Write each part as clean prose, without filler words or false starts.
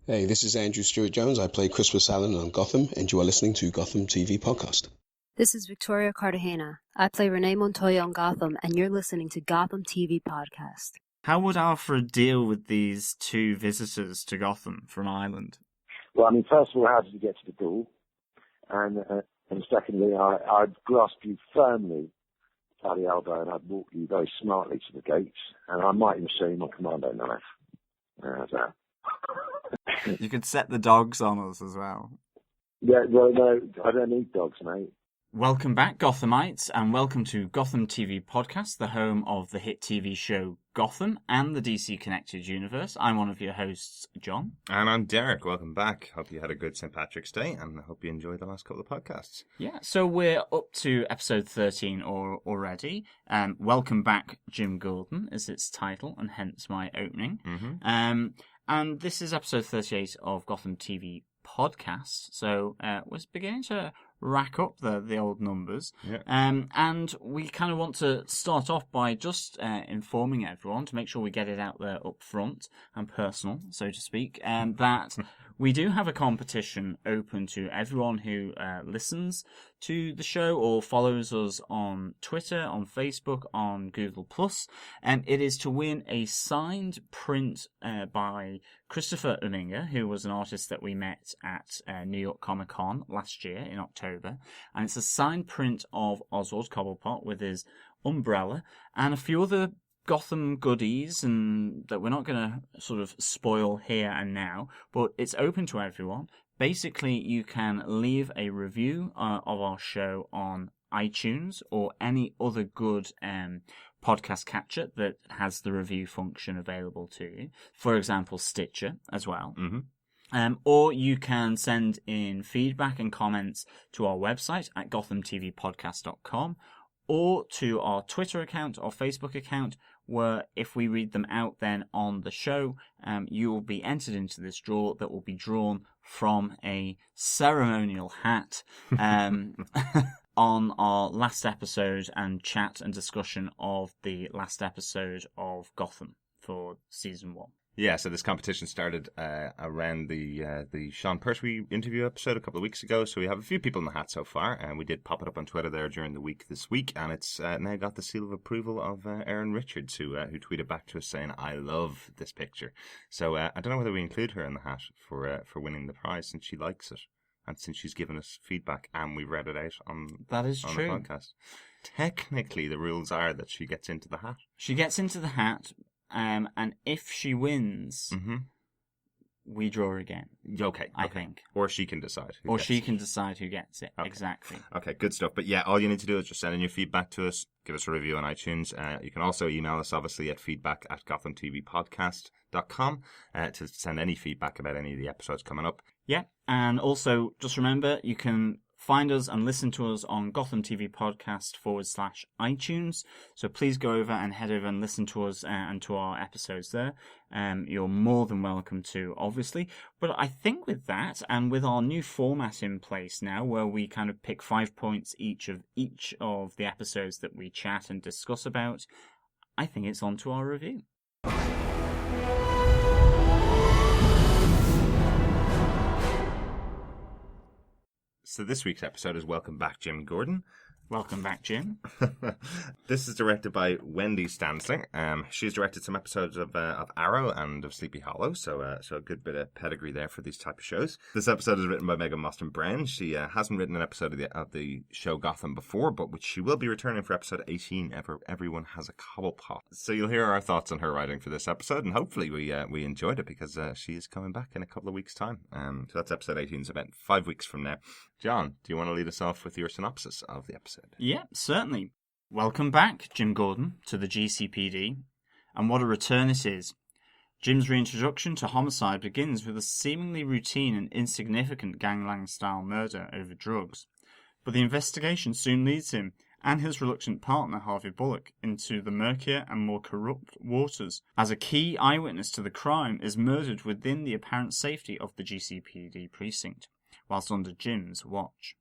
Hey, this is Andrew Stewart-Jones. I play Christopher Allen on Gotham, and you are listening to Gotham TV Podcast. This is Victoria Cartagena. I play Renee Montoya on Gotham, and you're listening to Gotham TV Podcast. How would Alfred deal with these two visitors to Gotham from Ireland? Well, I mean, first of all, how did you get to the door? And secondly, I'd grasp you firmly by the elbow and I'd walk you very smartly to the gates, and I might even show you my commando knife. How's that? You could set the dogs on us as well. Yeah, well, no, I don't need dogs, mate. Welcome back, Gothamites, and welcome to Gotham TV Podcast, the home of the hit TV show Gotham and the DC Connected Universe. I'm one of your hosts, John. And I'm Derek. Welcome back. Hope you had a good St. Patrick's Day, and I hope you enjoyed the last couple of podcasts. Yeah, so we're up to episode 13 already. Welcome back, Jim Gordon is its title, and hence my opening. Mm-hmm. And this is episode 38 of Gotham TV Podcast, so we're beginning to rack up the old numbers. Yeah. And we kind of want to start off by just informing everyone to make sure we get it out there up front and personal, so to speak, that we do have a competition open to everyone who listens to the show or follows us on Twitter, on Facebook, on Google+. It is to win a signed print by Christopher Uninga, who was an artist that we met at New York Comic Con last year in October. And it's a signed print of Oswald Cobblepott with his umbrella and a few other Gotham goodies, and that we're not going to sort of spoil here and now, but it's open to everyone. Basically, you can leave a review of our show on iTunes or any other good podcast catcher that has the review function available to you. For example, Stitcher as well. Mm-hmm. Or you can send in feedback and comments to our website at gothamtvpodcast.com or to our Twitter account or Facebook account, where if we read them out then on the show, you will be entered into this draw that will be drawn from a ceremonial hat on our last episode and chat and discussion of the last episode of Gotham for season 1. Yeah, so this competition started around the Sean Pertwee interview episode a couple of weeks ago, so we have a few people in the hat so far, and we did pop it up on Twitter there during the week this week, and it's now got the seal of approval of Erin Richards, who tweeted back to us saying, "I love this picture." So I don't know whether we include her in the hat for winning the prize, since she likes it, and since she's given us feedback, and we read it out on That is on true. the podcast. Technically, the rules are that she gets into the hat. She gets into the hat, and if she wins, Mm-hmm. we draw again. Okay. I think. Or she can decide. Or she can decide who gets it. Okay. Exactly. Okay, good stuff. But yeah, all you need to do is just send in your feedback to us, give us a review on iTunes. You can also email us, obviously, at feedback@gothamtvpodcast.com to send any feedback about any of the episodes coming up. Yeah, and also just remember you can find us and listen to us on Gotham TV Podcast /iTunes. So please go over and head over and listen to us and to our episodes there. You're more than welcome to, obviously. But I think with that, and with our new format in place now, where we kind of pick 5 points each of the episodes that we chat and discuss about, I think it's on to our review. So this week's episode is Welcome Back, Jim Gordon. Welcome back, Jim. This is directed by Wendy Stansling. She's directed some episodes of Arrow and of Sleepy Hollow, so a good bit of pedigree there for these type of shows. This episode is written by Megan Mostyn Brown. She hasn't written an episode of the show Gotham before, but which she will be returning for episode 18. Everyone Has a Cobblepott. So you'll hear our thoughts on her writing for this episode, and hopefully we enjoyed it, because she is coming back in a couple of weeks' time. So that's episode 18, so about 5 weeks from now. John, do you want to lead us off with your synopsis of the episode? Yeah, certainly. Welcome back, Jim Gordon, to the G.C.P.D. And what a return it is. Jim's reintroduction to homicide begins with a seemingly routine and insignificant gangland-style murder over drugs. But the investigation soon leads him and his reluctant partner, Harvey Bullock, into the murkier and more corrupt waters, as a key eyewitness to the crime is murdered within the apparent safety of the G.C.P.D. precinct, whilst under Jim's watch.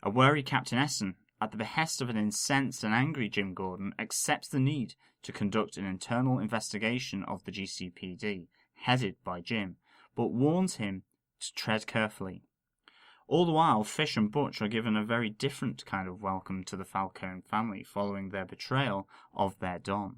A wary Captain Essen, at the behest of an incensed and angry Jim Gordon, accepts the need to conduct an internal investigation of the G.C.P.D., headed by Jim, but warns him to tread carefully. All the while, Fish and Butch are given a very different kind of welcome to the Falcone family following their betrayal of their Don.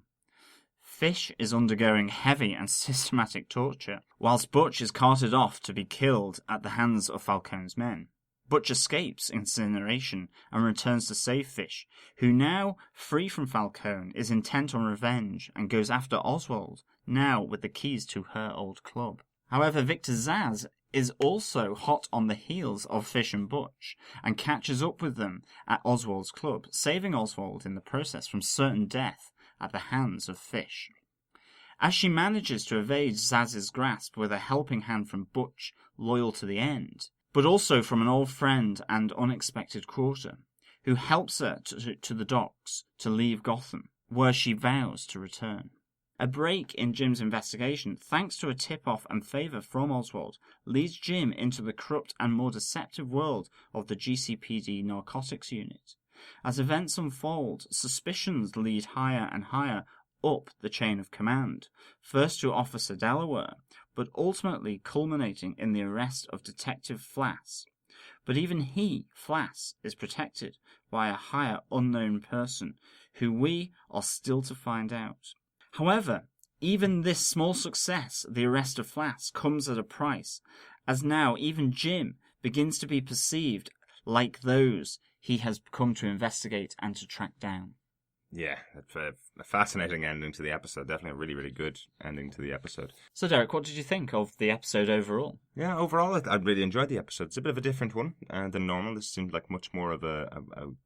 Fish is undergoing heavy and systematic torture, whilst Butch is carted off to be killed at the hands of Falcone's men. Butch escapes incineration and returns to save Fish, who now, free from Falcone, is intent on revenge and goes after Oswald, now with the keys to her old club. However, Victor Zsasz is also hot on the heels of Fish and Butch and catches up with them at Oswald's club, saving Oswald in the process from certain death at the hands of Fish. As she manages to evade Zaz's grasp with a helping hand from Butch, loyal to the end, but also from an old friend and unexpected quarter, who helps her to the docks to leave Gotham, where she vows to return. A break in Jim's investigation, thanks to a tip-off and favour from Oswald, leads Jim into the corrupt and more deceptive world of the G.C.P.D. narcotics unit. As events unfold, suspicions lead higher and higher up the chain of command, first to Officer Delaware, but ultimately culminating in the arrest of Detective Flass. But even he, Flass, is protected by a higher unknown person, who we are still to find out. However, even this small success, the arrest of Flass, comes at a price, as now even Jim begins to be perceived like those he has come to investigate and to track down. Yeah, it's a fascinating ending to the episode. Definitely a really, really good ending to the episode. So, Derek, what did you think of the episode overall? Yeah, overall, I really enjoyed the episode. It's a bit of a different one than normal. This seemed like much more of a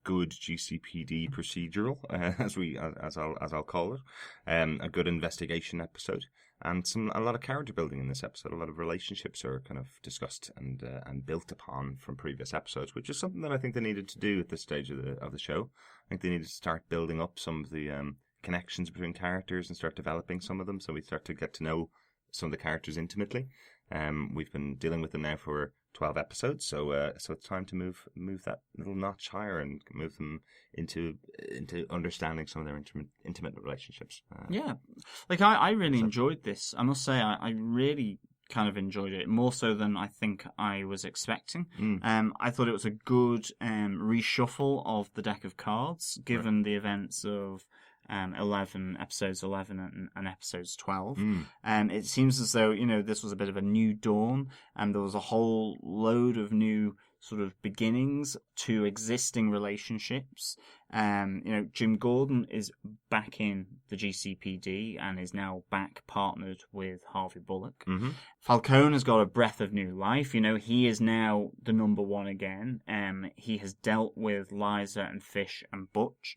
good GCPD procedural, as I'll call it. A good investigation episode, and a lot of character building in this episode. A lot of relationships are kind of discussed and built upon from previous episodes, which is something that I think they needed to do at this stage of the show. I think they needed to start building up some of the connections between characters and start developing some of them, so we start to get to know some of the characters intimately. We've been dealing with them now for 12 episodes, so it's time to move that little notch higher and move them into understanding some of their intimate relationships. Yeah, like I really enjoyed this. I must say, I really kind of enjoyed it, more so than I think I was expecting. I thought it was a good reshuffle of the deck of cards, given the events of episodes 11 and episodes 12. It seems as though, this was a bit of a new dawn, and there was a whole load of new sort of beginnings to existing relationships. Jim Gordon is back in the GCPD and is now back partnered with Harvey Bullock. Falcone has got a breath of new life. He is now the number one again. He has dealt with Liza and Fish and Butch.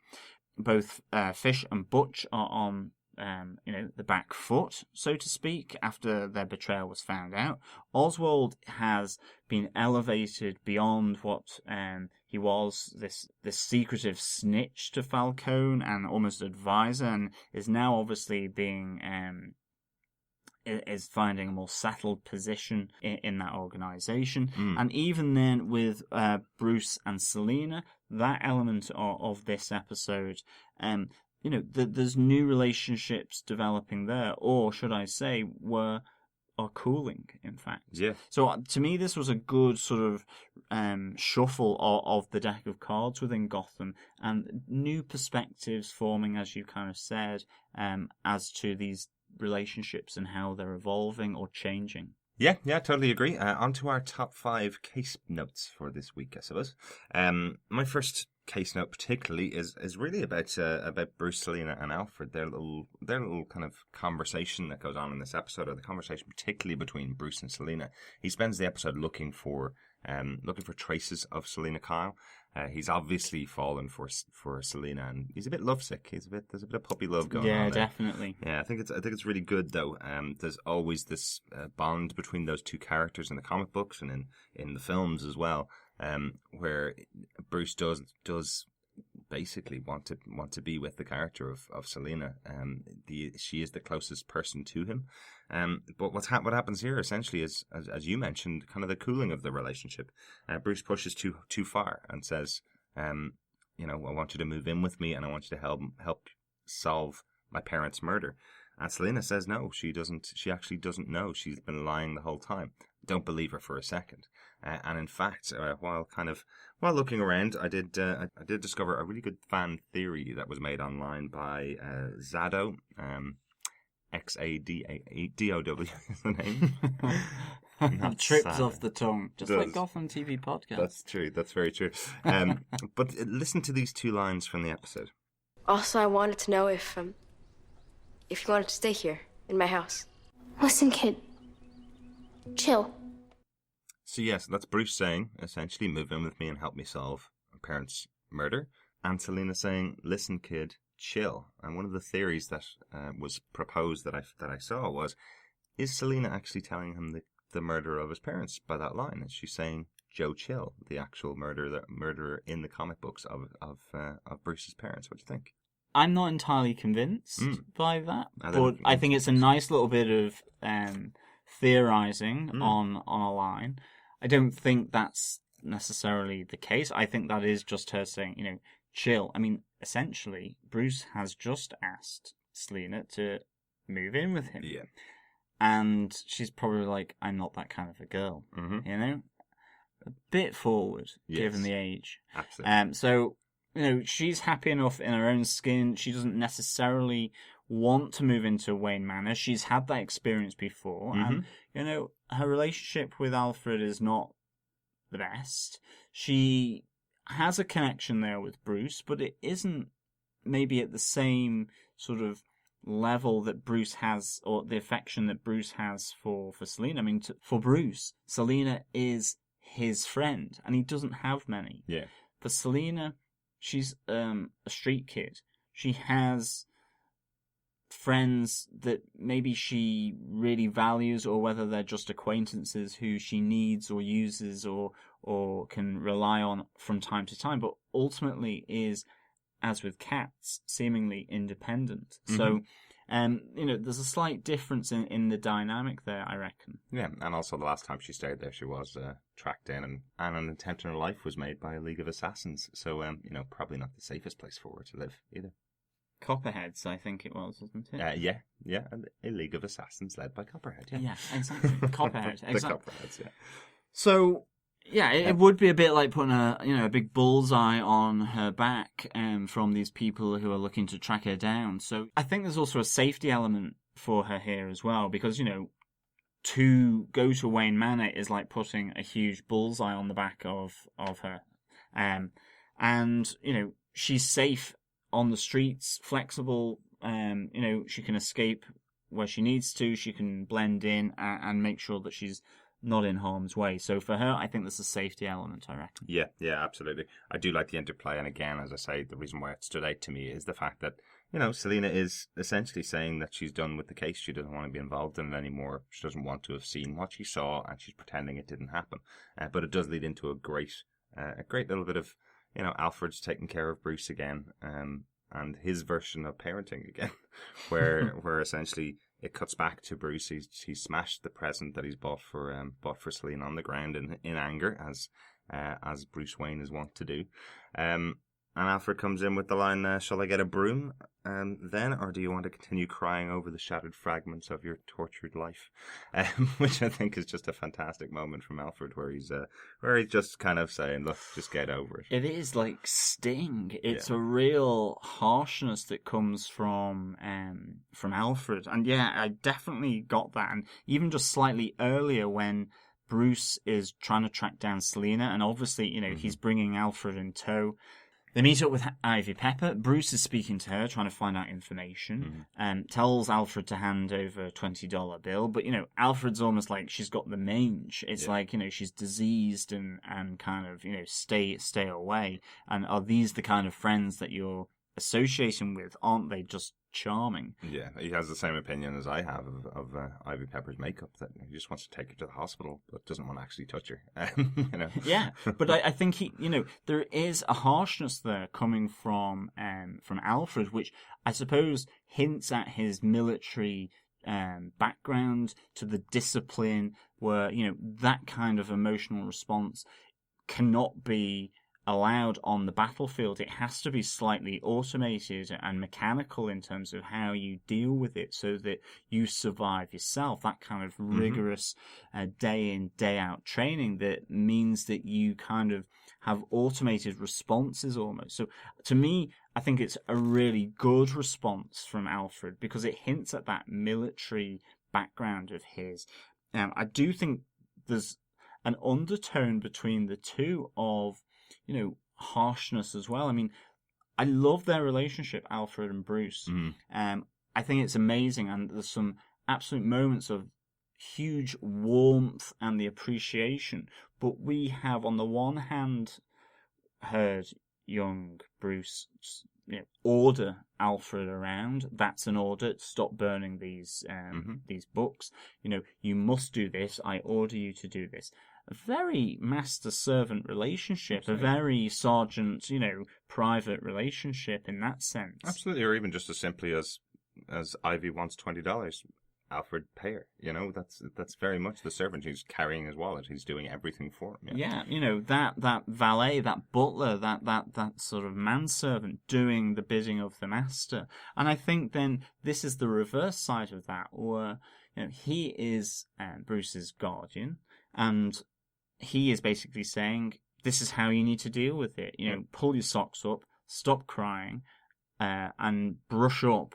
Both Fish and Butch are on, the back foot, so to speak, after their betrayal was found out. Oswald has been elevated beyond what he was, this secretive snitch to Falcone and almost advisor, and is now obviously being is finding a more settled position in that organisation. And even then with Bruce and Selina, that element of this episode, there's new relationships developing there, or should I say, are cooling, in fact. Yeah. So to me, this was a good sort of shuffle of the deck of cards within Gotham, and new perspectives forming, as you kind of said, as to these relationships and how they're evolving or changing. Yeah, totally agree. On to our top 5 case notes for this week, I suppose. My first case note particularly is really about Bruce, Selina, and Alfred. Their little kind of conversation that goes on in this episode, or the conversation particularly between Bruce and Selina. He spends the episode looking for traces of Selina Kyle. He's obviously fallen for Selina, and he's a bit lovesick. There's a bit of puppy love going on. Yeah, there. Definitely. Yeah, I think it's really good though. There's always this bond between those two characters in the comic books and in the films as well, where Bruce does basically want to be with the character of Selina. She is the closest person to him. But what happens here essentially is, as you mentioned, kind of the cooling of the relationship. Bruce pushes too far and says, I want you to move in with me, and I want you to help solve my parents' murder. And Selina says no, she doesn't. She actually doesn't know. She's been lying the whole time. Don't believe her for a second. And in fact, while looking around, I did discover a really good fan theory that was made online by Zado, Xadow is the name. Trips off the tongue, just like Gotham TV podcast. That's true. That's very true. But listen to these two lines from the episode. Also, I wanted to know if you wanted to stay here in my house. Listen, kid. Chill. So yes, that's Bruce saying, essentially, move in with me and help me solve my parents' murder. And Selina saying, listen, kid, chill. And one of the theories that was proposed that I saw was, is Selina actually telling him the murder of his parents by that line? Is she saying Joe Chill, the actual murderer in the comic books of Bruce's parents? What do you think? I'm not entirely convinced by that, but I think it's a nice little bit of theorizing on a line. I don't think that's necessarily the case. I think that is just her saying, chill. I mean, essentially, Bruce has just asked Selina to move in with him. Yeah. And she's probably like, I'm not that kind of a girl. A bit forward, given the age. Absolutely. So, she's happy enough in her own skin. She doesn't necessarily want to move into Wayne Manor. She's had that experience before. And, her relationship with Alfred is not the best. She has a connection there with Bruce, but it isn't maybe at the same sort of level that Bruce has, or the affection that Bruce has for Selina. I mean, for Bruce, Selina is his friend, and he doesn't have many. Yeah. For Selina, she's a street kid. She has friends that maybe she really values, or whether they're just acquaintances who she needs or uses or can rely on from time to time, but ultimately is, as with cats, seemingly independent. So, there's a slight difference in the dynamic there, I reckon. Yeah, and also the last time she stayed there, she was tracked in, and an attempt on her life was made by a League of Assassins. So, probably not the safest place for her to live either. Copperheads, I think it was, wasn't it? Yeah, a League of Assassins led by Copperhead. Yeah, exactly. Copperhead, exactly. The Copperheads, yeah. So, yeah, it would be a bit like putting a big bullseye on her back from these people who are looking to track her down. So I think there's also a safety element for her here as well, because, to go to Wayne Manor is like putting a huge bullseye on the back of her. And, she's safe on the streets, flexible, she can escape where she needs to, she can blend in and make sure that she's not in harm's way. So for her, I think there's a safety element, I reckon. Yeah, absolutely. I do like the interplay, and again, as I say, the reason why it stood out to me is the fact that, Selina is essentially saying that she's done with the case. She doesn't want to be involved in it anymore. She doesn't want to have seen what she saw, and she's pretending it didn't happen. But it does lead into a great little bit of, Alfred's taking care of Bruce again, and his version of parenting again, where essentially it cuts back to Bruce. He's smashed the present that he's bought for Selina on the ground in anger, as Bruce Wayne is wont to do. And Alfred comes in with the line, shall I get a broom then, or do you want to continue crying over the shattered fragments of your tortured life? Which I think is just a fantastic moment from Alfred, where he's just kind of saying, look, just get over it. It is like sting. It's a real harshness that comes from Alfred. And yeah, I definitely got that. And even just slightly earlier when Bruce is trying to track down Selina, and obviously, he's bringing Alfred in tow. They meet up with Ivy Pepper. Bruce is speaking to her, trying to find out information, tells Alfred to hand over a $20 bill. But, Alfred's almost like she's got the mange. It's like, she's diseased and kind of, stay away. And are these the kind of friends that you're associating with? Aren't they just charming? Yeah, he has the same opinion as I have of Ivy Pepper's makeup, that he just wants to take her to the hospital but doesn't want to actually touch her. Yeah, but I think there is a harshness there coming from Alfred, which I suppose hints at his military background, to the discipline where that kind of emotional response cannot be allowed on the battlefield. It has to be slightly automated and mechanical in terms of how you deal with it so that you survive yourself. That kind of rigorous day in, day out training that means that you kind of have automated responses almost. So to me, I think it's a really good response from Alfred because it hints at that military background of his. I do think there's an undertone between the two of, harshness as well. I mean, I love their relationship, Alfred and Bruce. I think it's amazing, and there's some absolute moments of huge warmth and the appreciation. But we have, on the one hand, heard young Bruce order Alfred around. That's an order. Stop burning these books. You must do this. I order you to do this. A very master-servant relationship, a very sergeant, private relationship in that sense. Absolutely, or even just as simply as Ivy wants $20, Alfred pay her. That's very much the servant. He's carrying his wallet. He's doing everything for him. Yeah, that valet, that butler, that sort of manservant doing the bidding of the master. And I think then this is the reverse side of that, where he is Bruce's guardian, and he is basically saying, this is how you need to deal with it. Pull your socks up, stop crying, and brush up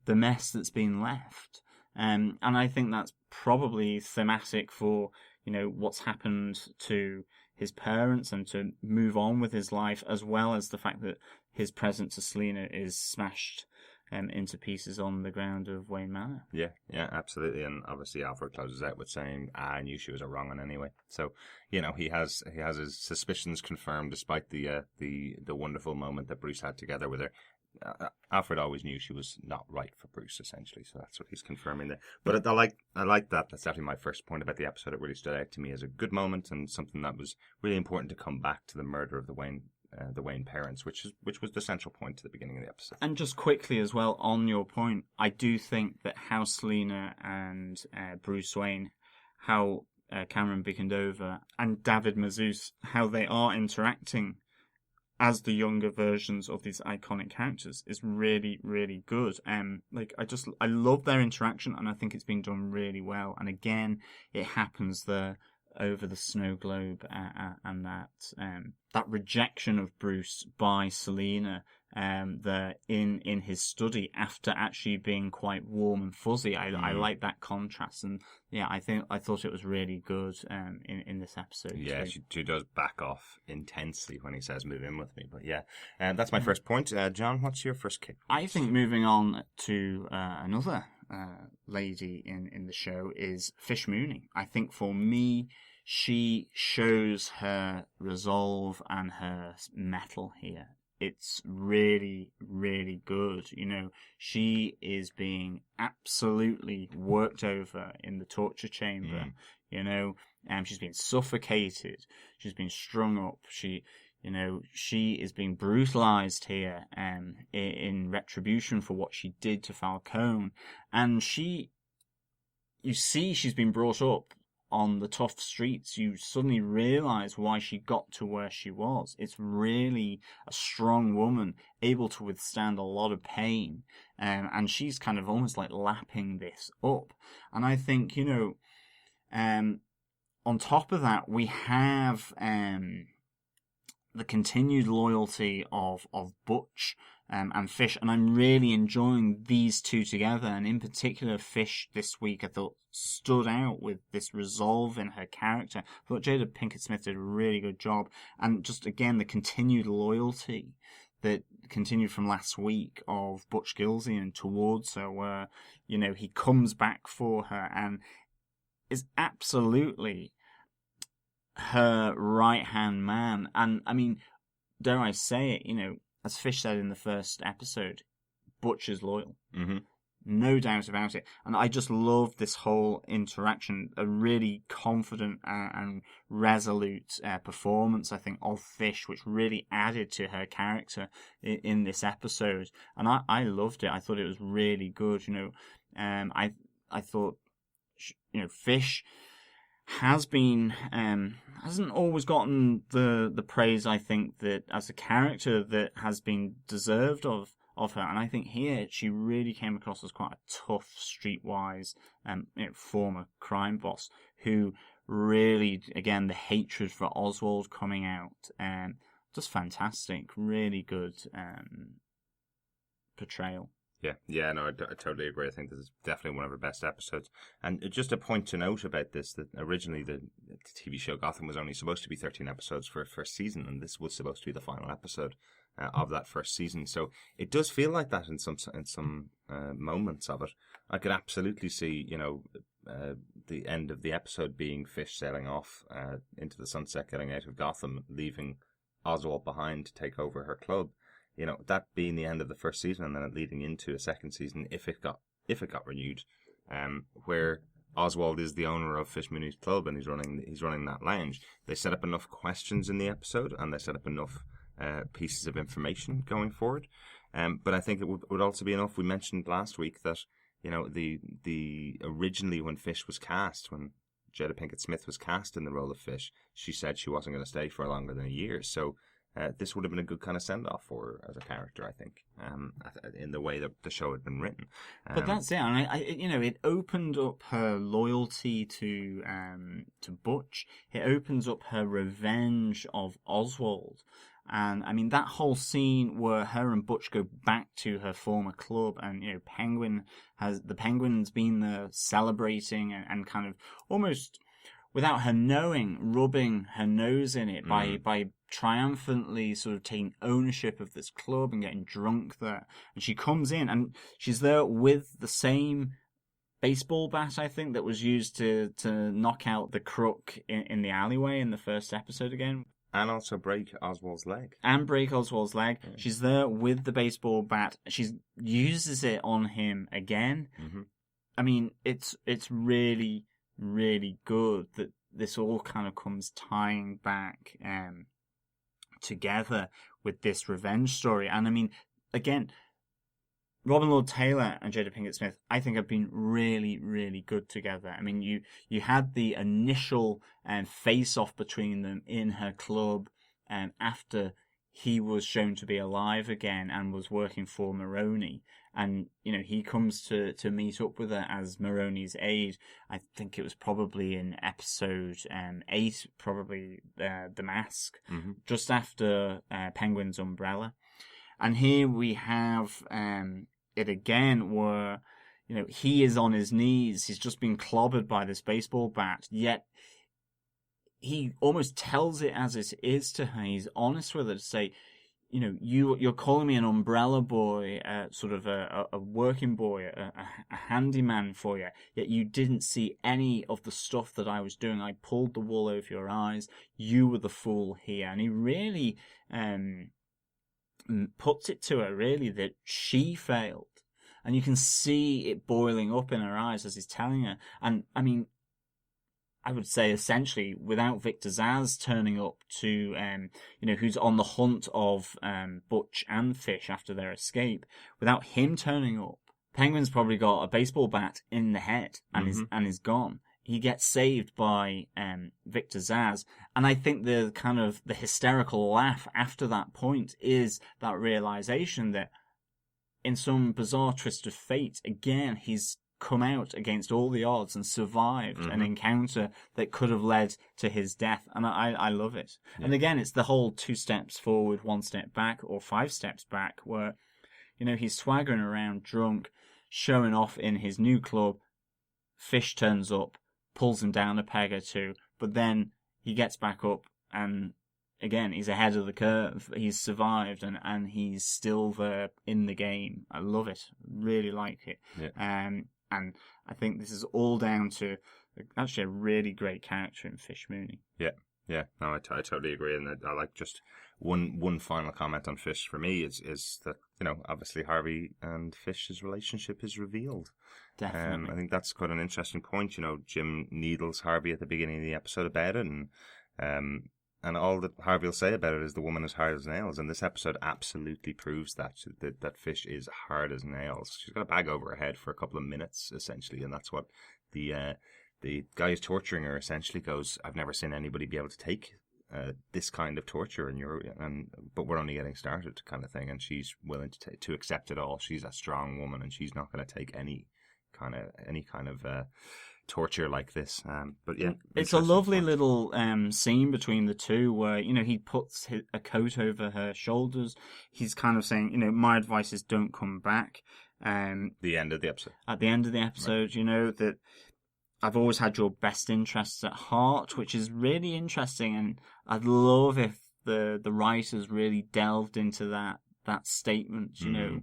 the mess that's been left. And I think that's probably thematic for, what's happened to his parents and to move on with his life, as well as the fact that his present to Selina is smashed into pieces on the ground of Wayne Manor. Yeah, absolutely. And obviously Alfred closes out with saying, I knew she was a wrong one anyway. So, he has his suspicions confirmed despite the wonderful moment that Bruce had together with her. Alfred always knew she was not right for Bruce, essentially, so that's what he's confirming there. But I like that. That's definitely my first point about the episode. It really stood out to me as a good moment and something that was really important to come back to the murder of the Wayne parents, which was the central point to the beginning of the episode. And just quickly as well, on your point, I do think that how Selina and Bruce Wayne, how Cameron Bickendover and David Mazouz, how they are interacting as the younger versions of these iconic characters is really, really good. I love their interaction, and I think it's been done really well. And again, it happens there over the snow globe, and that rejection of Bruce by Selina there in his study after actually being quite warm and fuzzy. I like that contrast, and I thought it was really good in this episode. Yeah, she does back off intensely when he says "move in with me." But that's my first point. John, what's your first kick? I think moving on to another lady in the show is Fish Mooney. I think for me, she shows her resolve and her mettle here. It's really, really good. She is being absolutely worked over in the torture chamber. She's been suffocated. She's been strung up. She is being brutalized here in retribution for what she did to Falcone. And you see she's been brought up on the tough streets. You suddenly realize why she got to where she was. It's really a strong woman, able to withstand a lot of pain. And she's kind of almost like lapping this up. And I think, on top of that, we have the continued loyalty of Butch and Fish, and I'm really enjoying these two together, and in particular Fish this week I thought stood out with this resolve in her character. I thought Jada Pinkett Smith did a really good job, and just again the continued loyalty that continued from last week of Butch Gilzean towards her, where he comes back for her and is absolutely her right-hand man. And I mean, dare I say it, as Fish said in the first episode, Butch is loyal. Mm-hmm. No doubt about it. And I just love this whole interaction, a really confident and resolute performance, I think, of Fish, which really added to her character in this episode. And I loved it. I thought it was really good. I thought, Fish hasn't always gotten the praise, I think, that as a character that has been deserved of her. And I think here she really came across as quite a tough, streetwise former crime boss who really, again, the hatred for Oswald coming out, just fantastic, really good portrayal. Yeah, no, I totally agree. I think this is definitely one of her best episodes. And just a point to note about this, that originally the TV show Gotham was only supposed to be 13 episodes for a first season, and this was supposed to be the final episode of that first season. So it does feel like that in some moments of it. I could absolutely see, the end of the episode being Fish sailing off into the sunset, getting out of Gotham, leaving Oswald behind to take over her club. That being the end of the first season, and then it leading into a second season if it got renewed, where Oswald is the owner of Fish Mooney's club and he's running that lounge. They set up enough questions in the episode, and they set up enough pieces of information going forward. But I think it would also be enough. We mentioned last week that the originally when Fish was cast, when Jada Pinkett Smith was cast in the role of Fish, she said she wasn't going to stay for longer than a year. So this would have been a good kind of send-off for her as a character, I think, in the way that the show had been written. But that's it. And it opened up her loyalty to Butch. It opens up her revenge of Oswald. And, I mean, that whole scene where her and Butch go back to her former club and, the Penguin's been there celebrating and kind of almost, without her knowing, rubbing her nose in it by triumphantly sort of taking ownership of this club and getting drunk there. And she comes in and she's there with the same baseball bat, I think, that was used to knock out the crook in the alleyway in the first episode again. And also break Oswald's leg. Yeah. She's there with the baseball bat. She uses it on him again. Mm-hmm. I mean, it's really, really good that this all kind of comes tying back together with this revenge story. And I mean, again, Robin Lord Taylor and Jada Pinkett Smith, I think, have been really, really good together. I mean, you had the initial face-off between them in her club after he was shown to be alive again and was working for Maroney. And, he comes to meet up with her as Maroney's aide. I think it was probably in episode 8, probably The Mask, just after Penguin's umbrella. And here we have it again where, he is on his knees. He's just been clobbered by this baseball bat, yet he almost tells it as it is to her. He's honest with her to say, you're calling me an umbrella boy, sort of a working boy, a handyman for you, yet you didn't see any of the stuff that I was doing. I pulled the wool over your eyes. You were the fool here. And he really puts it to her, really, that she failed. And you can see it boiling up in her eyes as he's telling her. And, I mean, I would say essentially without Victor Zsasz turning up to, who's on the hunt of Butch and Fish after their escape, without him turning up, Penguin's probably got a baseball bat in the head and is gone. He gets saved by Victor Zsasz, and I think the kind of the hysterical laugh after that point is that realization that in some bizarre twist of fate, again, he's come out against all the odds and survived an encounter that could have led to his death. And I love it. Yeah. And again, it's the whole 2 steps forward, 1 step back, or 5 steps back, where, he's swaggering around drunk, showing off in his new club. Fish turns up, pulls him down a peg or two, but then he gets back up and again, he's ahead of the curve. He's survived and he's still there in the game. I love it. Really like it. Yeah. And I think this is all down to actually a really great character in Fish Mooney. Yeah. No, I totally agree. And I like just one final comment on Fish for me is that, obviously Harvey and Fish's relationship is revealed. Definitely. I think that's quite an interesting point. Jim needles Harvey at the beginning of the episode about it, and all that Harvey will say about it is the woman is hard as nails. And this episode absolutely proves that Fish is hard as nails. She's got a bag over her head for a couple of minutes, essentially. And that's what the the guy who's torturing her essentially goes, "I've never seen anybody be able to take this kind of torture, but we're only getting started," kind of thing. And she's willing to accept it all. She's a strong woman, and she's not going to take any kind of torture like this. But yeah, it's a lovely little scene between the two where, you know, he puts a coat over her shoulders. He's kind of saying, you know, my advice is don't come back. The end of the episode. At the end of the episode, right. You know, that I've always had your best interests at heart, which is really interesting. And I'd love if the writers really delved into that statement, you know.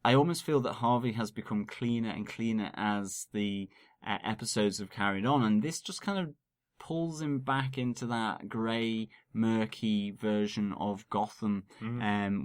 I almost feel that Harvey has become cleaner and cleaner as the episodes have carried on, and this just kind of pulls him back into that grey, murky version of Gotham,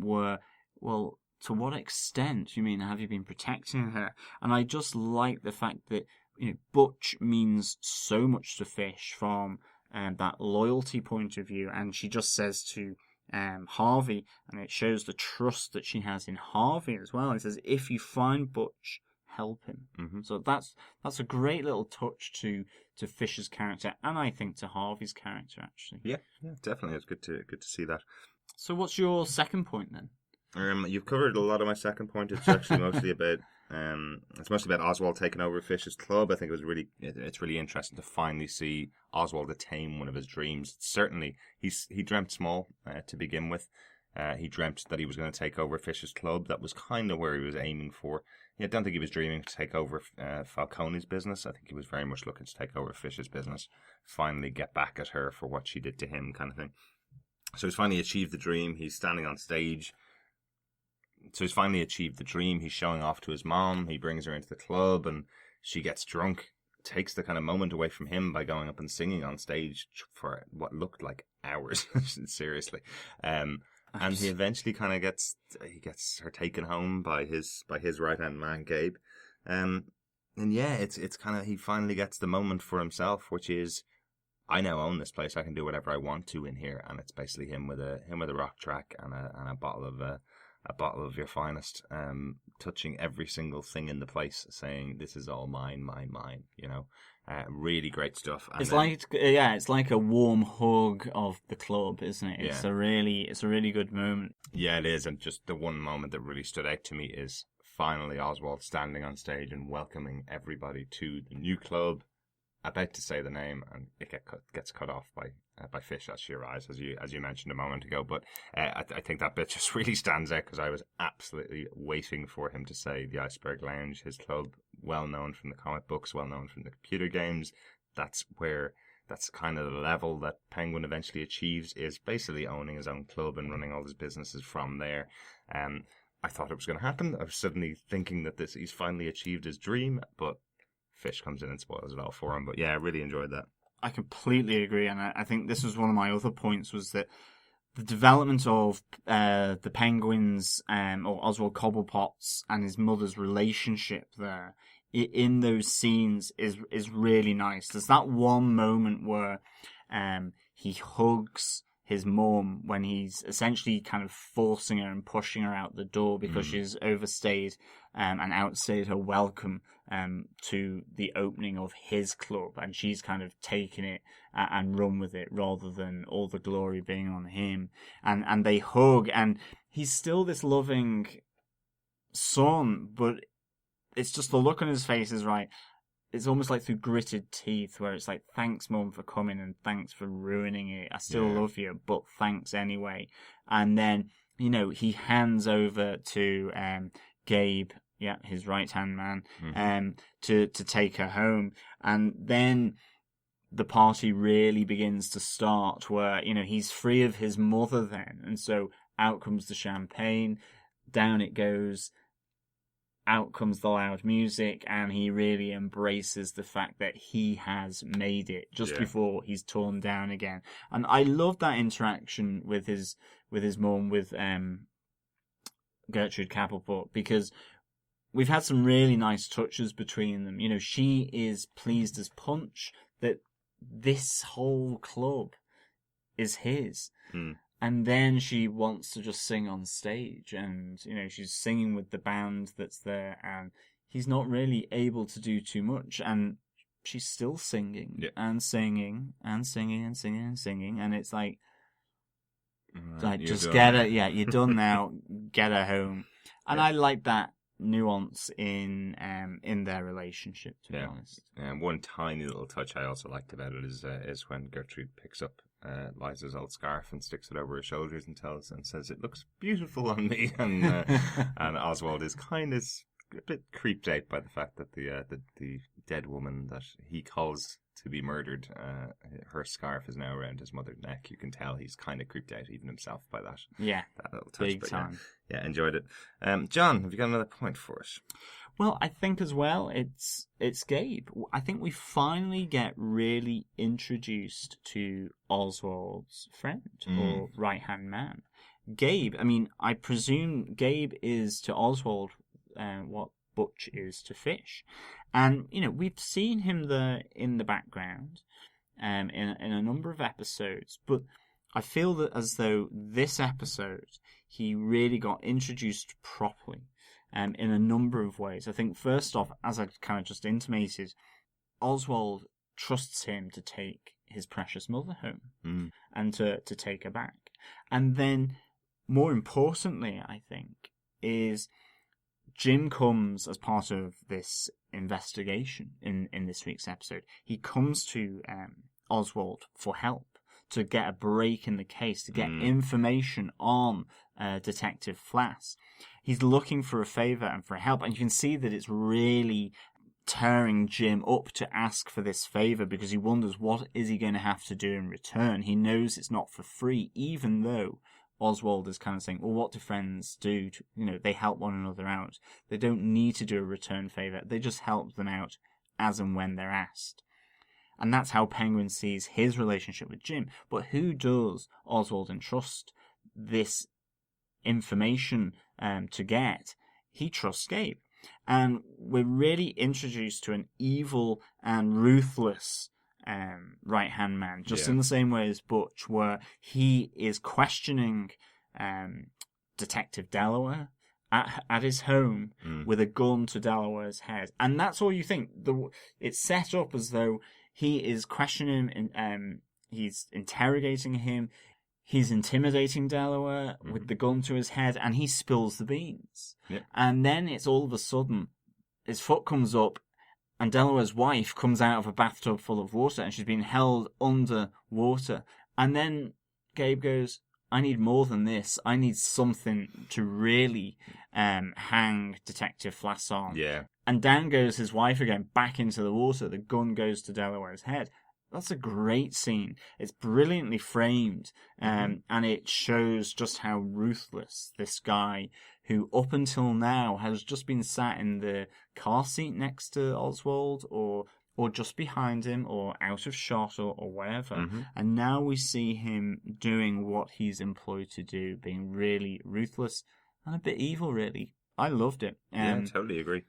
where, well, to what extent, you mean, have you been protecting her? And I just like the fact that, you know, Butch means so much to Fish from that loyalty point of view, and she just says to Harvey, and it shows the trust that she has in Harvey as well. It says, if you find Butch, help him. So that's a great little touch to Fish's character, and I think to Harvey's character actually. Yeah, definitely. It's good to see that. So what's your second point then? You've covered a lot of my second point. It's actually mostly about Oswald taking over Fish's club. I think it's really interesting to finally see Oswald attain one of his dreams. Certainly, he dreamt small to begin with. He dreamt that he was going to take over Fish's club. That was kind of where he was aiming for. I don't think he was dreaming to take over Falcone's business. I think he was very much looking to take over Fish's business, finally get back at her for what she did to him, kind of thing. So he's finally achieved the dream. He's standing on stage. So he's finally achieved the dream. He's showing off to his mom. He brings her into the club, and she gets drunk. Takes the kind of moment away from him by going up and singing on stage for what looked like hours. Seriously. And he eventually kind of gets her taken home by his right hand man Gabe, and yeah, it's kind of, he finally gets the moment for himself, which is, I now own this place. I can do whatever I want to in here, and it's basically him with a rock track and a bottle of your finest, touching every single thing in the place, saying this is all mine, mine, mine. You know. Really great stuff. And it's like a warm hug of the club, isn't it? It's a really good moment. Yeah, it is. And just the one moment that really stood out to me is finally Oswald standing on stage and welcoming everybody to the new club, about to say the name, and it gets cut off by Fish as she arrives, as you mentioned a moment ago. But I think that bit just really stands out, because I was absolutely waiting for him to say the Iceberg Lounge, his club, well known from the comic books, well known from the computer games. That's kind of the level that Penguin eventually achieves, is basically owning his own club and running all his businesses from there. I thought it was going to happen. I was suddenly thinking that he's finally achieved his dream, but Fish comes in and spoils it all for him. But yeah, I really enjoyed that. I completely agree, and I think this was one of my other points, was that the development of the Penguins, or Oswald Cobblepot's and his mother's relationship there in those scenes is really nice. There's that one moment where he hugs his mum when he's essentially kind of forcing her and pushing her out the door because she's overstayed and outstayed her welcome to the opening of his club, and she's kind of taken it and run with it rather than all the glory being on him. And they hug, and he's still this loving son, but it's just the look on his face is right. It's almost like through gritted teeth, where it's like, thanks, Mum, for coming, and thanks for ruining it. I still love you, but thanks anyway. And then, you know, he hands over to Gabe, his right-hand man, to take her home. And then the party really begins to start, where, you know, he's free of his mother then. And so out comes the champagne, down it goes, out comes the loud music, and he really embraces the fact that he has made it just before he's torn down again. And I love that interaction with his mum, with Gertrude Cobblepott, because we've had some really nice touches between them. You know, she is pleased as punch that this whole club is his. And then she wants to just sing on stage, and, you know, she's singing with the band that's there, and he's not really able to do too much. And she's still singing Yeah. and singing and singing and singing and singing, and it's like just done. get her. Yeah, you're done now. Get her home. And Yeah. I like that nuance in their relationship, to be honest. And one tiny little touch I also liked about it is when Gertrude picks up Liza's old scarf and sticks it over her shoulders and says, "It looks beautiful on me." And and Oswald is kind of a bit creeped out by the fact that the dead woman that he calls to be murdered, her scarf is now around his mother's neck. You can tell he's kind of creeped out even himself by that. Yeah, that little touch. big time. Yeah, enjoyed it. John, have you got another point for us? Well, I think as well, it's Gabe. I think we finally get really introduced to Oswald's friend or right-hand man. Gabe, I mean, I presume Gabe is to Oswald what Butch is to Fish. And, you know, we've seen him there in the background in a number of episodes, but I feel that as though this episode, he really got introduced properly in a number of ways. I think, first off, as I kind of just intimated, Oswald trusts him to take his precious mother home and to take her back. And then, more importantly, I think, is Jim comes as part of this investigation in this week's episode. He comes to Oswald for help, to get a break in the case, to get information on Detective Flass. He's looking for a favour and for help, and you can see that it's really tearing Jim up to ask for this favour because he wonders what is he going to have to do in return. He knows it's not for free, even though Oswald is kind of saying, well, what do friends do? They help one another out. They don't need to do a return favour. They just help them out as and when they're asked. And that's how Penguin sees his relationship with Jim. But who does Oswald entrust this information to get? He trusts Gabe. And we're really introduced to an evil and ruthless right-hand man, just in the same way as Butch, where he is questioning Detective Delaware at his home with a gun to Delaware's head. And that's all you think. It's set up as though he is questioning him, he's interrogating him, he's intimidating Delaware with the gun to his head, and he spills the beans. Yep. And then it's all of a sudden, his foot comes up, and Delaware's wife comes out of a bathtub full of water, and she's been held under water. And then Gabe goes, I need more than this. I need something to really hang Detective Flass on. Yeah. And down goes his wife again, back into the water. The gun goes to Delaware's head. That's a great scene. It's brilliantly framed, and it shows just how ruthless this guy, who up until now has just been sat in the car seat next to Oswald, or just behind him, or out of shot, or whatever. And now we see him doing what he's employed to do, being really ruthless and a bit evil, really. I loved it. Yeah, totally agree.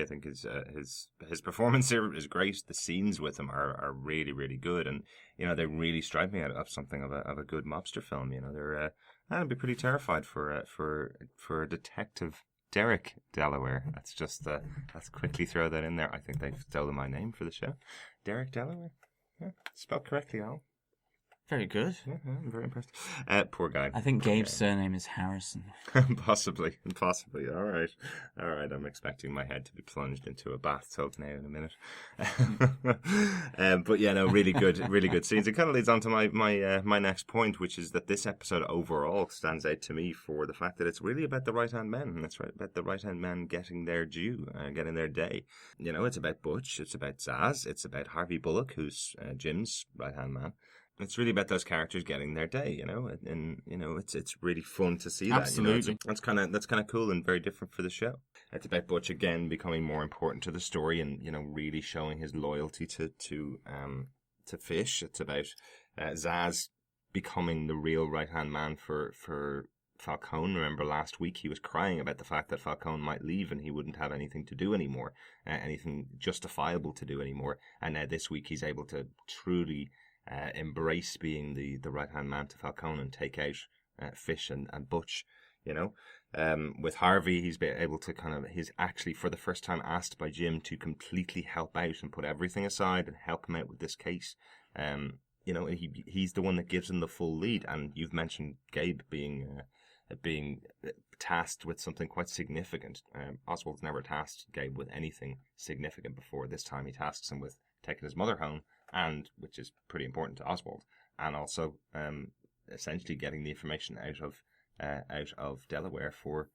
I think his performance here is great. The scenes with him are really, really good, and they really strike me of something of a good mobster film. They're I'd be pretty terrified for Detective Derek Delaware. Let's quickly throw that in there. I think they've stolen my name for the show. Derek Delaware. Yeah, spelled correctly, Al. Very good. Yeah, I'm very impressed. Poor guy. I think Gabe's surname is Harrison. Possibly. All right. I'm expecting my head to be plunged into a bathtub now in a minute. But yeah, no, really good scenes. It kind of leads on to my next point, which is that this episode overall stands out to me for the fact that it's really about the right-hand men, and it's about the right-hand men getting their due, getting their day. It's about Butch, it's about Zsasz, it's about Harvey Bullock, who's Jim's right-hand man. It's really about those characters getting their day, and it's really fun to see that. Absolutely. That's kind of cool and very different for the show. It's about Butch again becoming more important to the story, and really showing his loyalty to Fish. It's about Zsasz becoming the real right hand man for Falcone. Remember last week he was crying about the fact that Falcone might leave and he wouldn't have anything to do anymore, anything justifiable to do anymore. And now this week he's able to truly embrace being the right-hand man to Falcone and take out Fish and Butch. you know. With Harvey, he's been able to he's actually for the first time asked by Jim to completely help out and put everything aside and help him out with this case. You know, he's the one that gives him the full lead. And you've mentioned Gabe being tasked with something quite significant. Oswald's never tasked Gabe with anything significant before. This time he tasks him with taking his mother home, and which is pretty important to Oswald, and also essentially getting the information out of Delaware for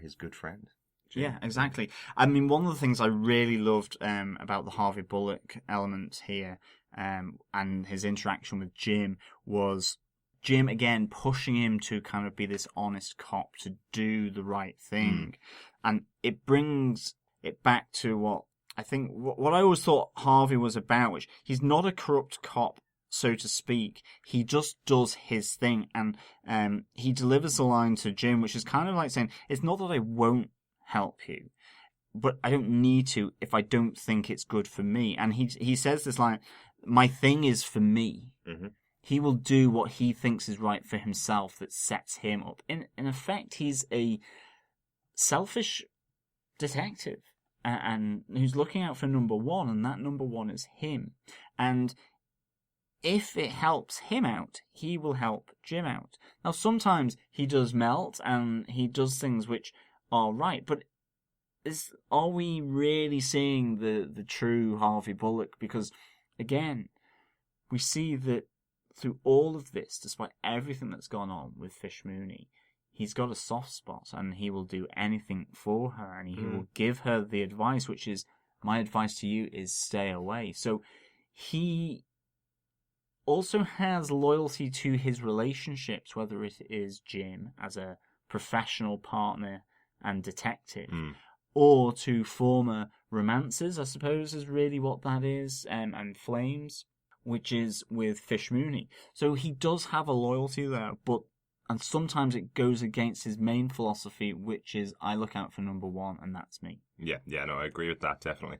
his good friend. Jim. Yeah, exactly. I mean, one of the things I really loved about the Harvey Bullock element here and his interaction with Jim was Jim, again, pushing him to kind of be this honest cop, to do the right thing. And it brings it back to what I think, what I always thought Harvey was about, which he's not a corrupt cop, so to speak. He just does his thing. And he delivers a line to Jim, which is kind of like saying, it's not that I won't help you, but I don't need to if I don't think it's good for me. And he says this line, my thing is for me. Mm-hmm. He will do what he thinks is right for himself that sets him up. In effect, he's a selfish detective and who's looking out for number one, and that number one is him. And if it helps him out, he will help Jim out. Now, sometimes he does melt and he does things which are right, but are we really seeing the true Harvey Bullock? Because, again, we see that through all of this, despite everything that's gone on with Fish Mooney, he's got a soft spot and he will do anything for her, and he will give her the advice, which is, my advice to you is stay away. So he also has loyalty to his relationships, whether it is Jim as a professional partner and detective, or to former romances, I suppose is really what that is, and flames, which is with Fish Mooney. So he does have a loyalty there, and sometimes it goes against his main philosophy, which is, I look out for number one, and that's me. Yeah, no, I agree with that, definitely.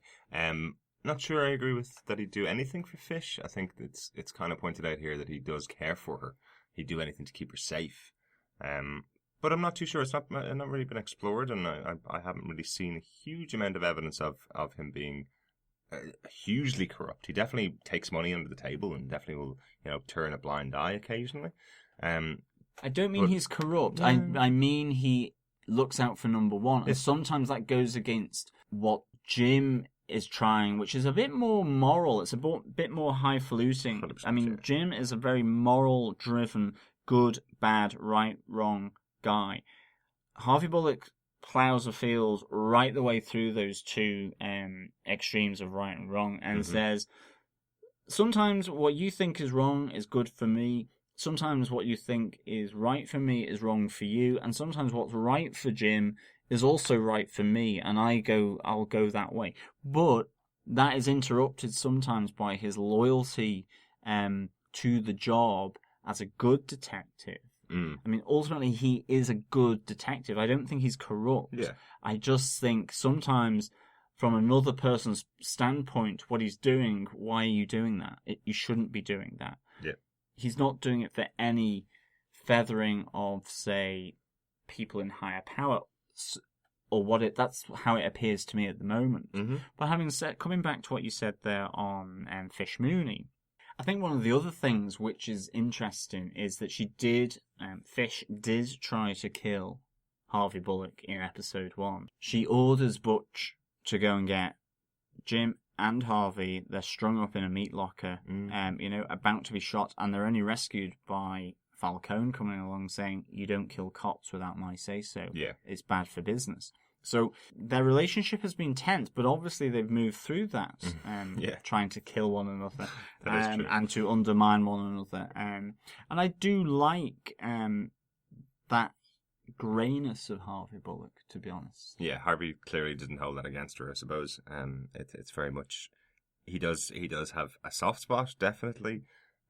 Not sure I agree with that he'd do anything for Fish. I think it's kind of pointed out here that he does care for her. He'd do anything to keep her safe. But I'm not too sure. It's not really been explored, and I haven't really seen a huge amount of evidence of him being hugely corrupt. He definitely takes money under the table and definitely will, turn a blind eye occasionally. I don't mean he's corrupt. I mean he looks out for number one, and sometimes that goes against what Jim is trying, which is a bit more moral. It's a bit more highfalutin. I mean, Jim is a very moral-driven, good, bad, right, wrong guy. Harvey Bullock plows a field right the way through those two extremes of right and wrong, and says, sometimes what you think is wrong is good for me, sometimes what you think is right for me is wrong for you, and sometimes what's right for Jim is also right for me, and I'll go that way. But that is interrupted sometimes by his loyalty to the job as a good detective. I mean, ultimately, he is a good detective. I don't think he's corrupt. Yeah. I just think sometimes, from another person's standpoint, what he's doing, why are you doing that? You shouldn't be doing that. Yeah. He's not doing it for any feathering of, say, people in higher power, or that's how it appears to me at the moment. But having said, coming back to what you said there on Fish Mooney, I think one of the other things which is interesting is that Fish did try to kill Harvey Bullock in episode 1. She orders Butch to go and get Jim and Harvey. They're strung up in a meat locker, about to be shot, and they're only rescued by Falcone coming along saying, you don't kill cops without my say-so. Yeah. It's bad for business. So their relationship has been tense, but obviously they've moved through that, trying to kill one another and to undermine one another. And I do like that greyness of Harvey Bullock, to be honest. Yeah, Harvey clearly didn't hold that against her, I suppose. It's very much, he does have a soft spot, definitely.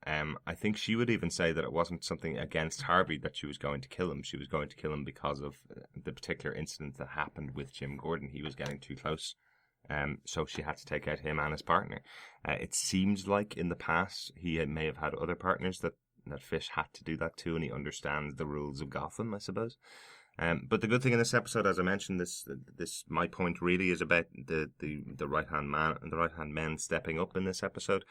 I think she would even say that it wasn't something against Harvey that she was going to kill him. She was going to kill him because of the particular incident that happened with Jim Gordon. He was getting too close. So she had to take out him and his partner. It seems like in the past he may have had other partners that that Fish had to do that too, and he understands the rules of Gotham, I suppose. But the good thing in this episode, as I mentioned, this my point really is about the right hand man and the right hand men stepping up in this episode.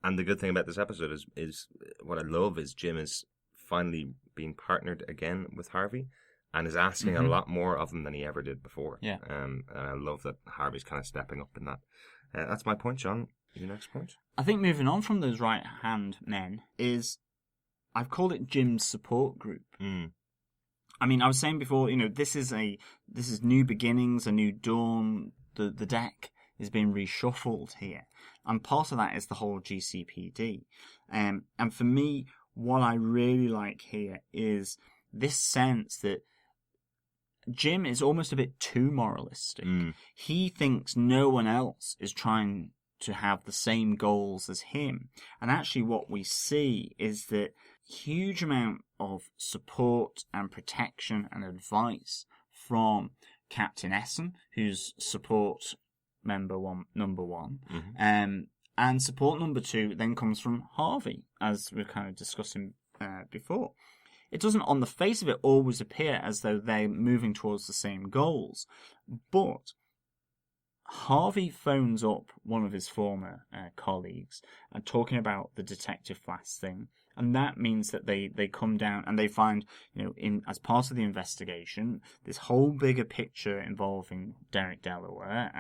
And the good thing about this episode is what I love is Jim is finally being partnered again with Harvey, and is asking a lot more of him than he ever did before. Yeah. And I love that Harvey's kind of stepping up in that. That's my point, John. Your next point? I think moving on from those right hand men is, I've called it Jim's support group. I mean, I was saying before, this is new beginnings, a new dawn. The deck is being reshuffled here, and part of that is the whole G.C.P.D. And for me, what I really like here is this sense that Jim is almost a bit too moralistic. He thinks no one else is trying to have the same goals as him, and actually, what we see is that huge amount of support and protection and advice from Captain Essen, who's support number one, and support number 2 then comes from Harvey, as we we're kind of discussing before. It doesn't, on the face of it, always appear as though they're moving towards the same goals, but Harvey phones up one of his former colleagues and talking about the Detective Flash thing, and that means that they come down and they find, as part of the investigation, this whole bigger picture involving Derek Delaware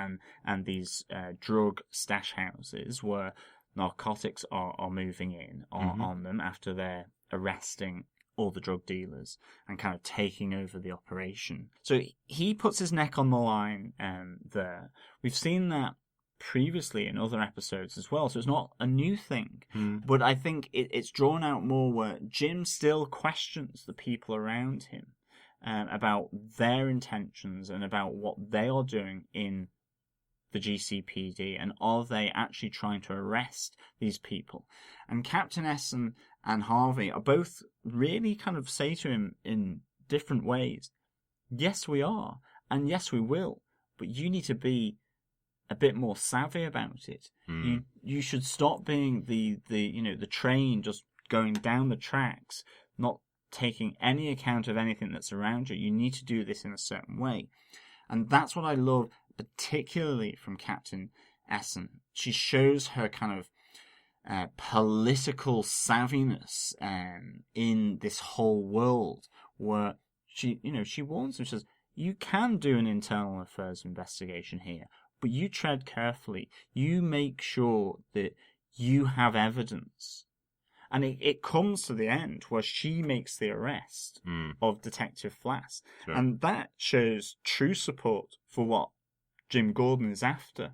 and these drug stash houses where narcotics are moving in on them after they're arresting all the drug dealers and kind of taking over the operation. So he puts his neck on the line there. We've seen that previously in other episodes as well, so it's not a new thing. But I think it's drawn out more where Jim still questions the people around him about their intentions and about what they are doing in the G.C.P.D. and are they actually trying to arrest these people. And Captain Essen and Harvey are both really kind of say to him in different ways, yes, we are, and yes, we will, but you need to be a bit more savvy about it. You should stop being the train just going down the tracks, not taking any account of anything that's around you. You need to do this in a certain way. And that's what I love, particularly from Captain Essen. She shows her kind of political savviness in this whole world, where she warns him. She says, you can do an internal affairs investigation here, but you tread carefully. You make sure that you have evidence. And it comes to the end where she makes the arrest of Detective Flass. Sure. And that shows true support for what Jim Gordon is after.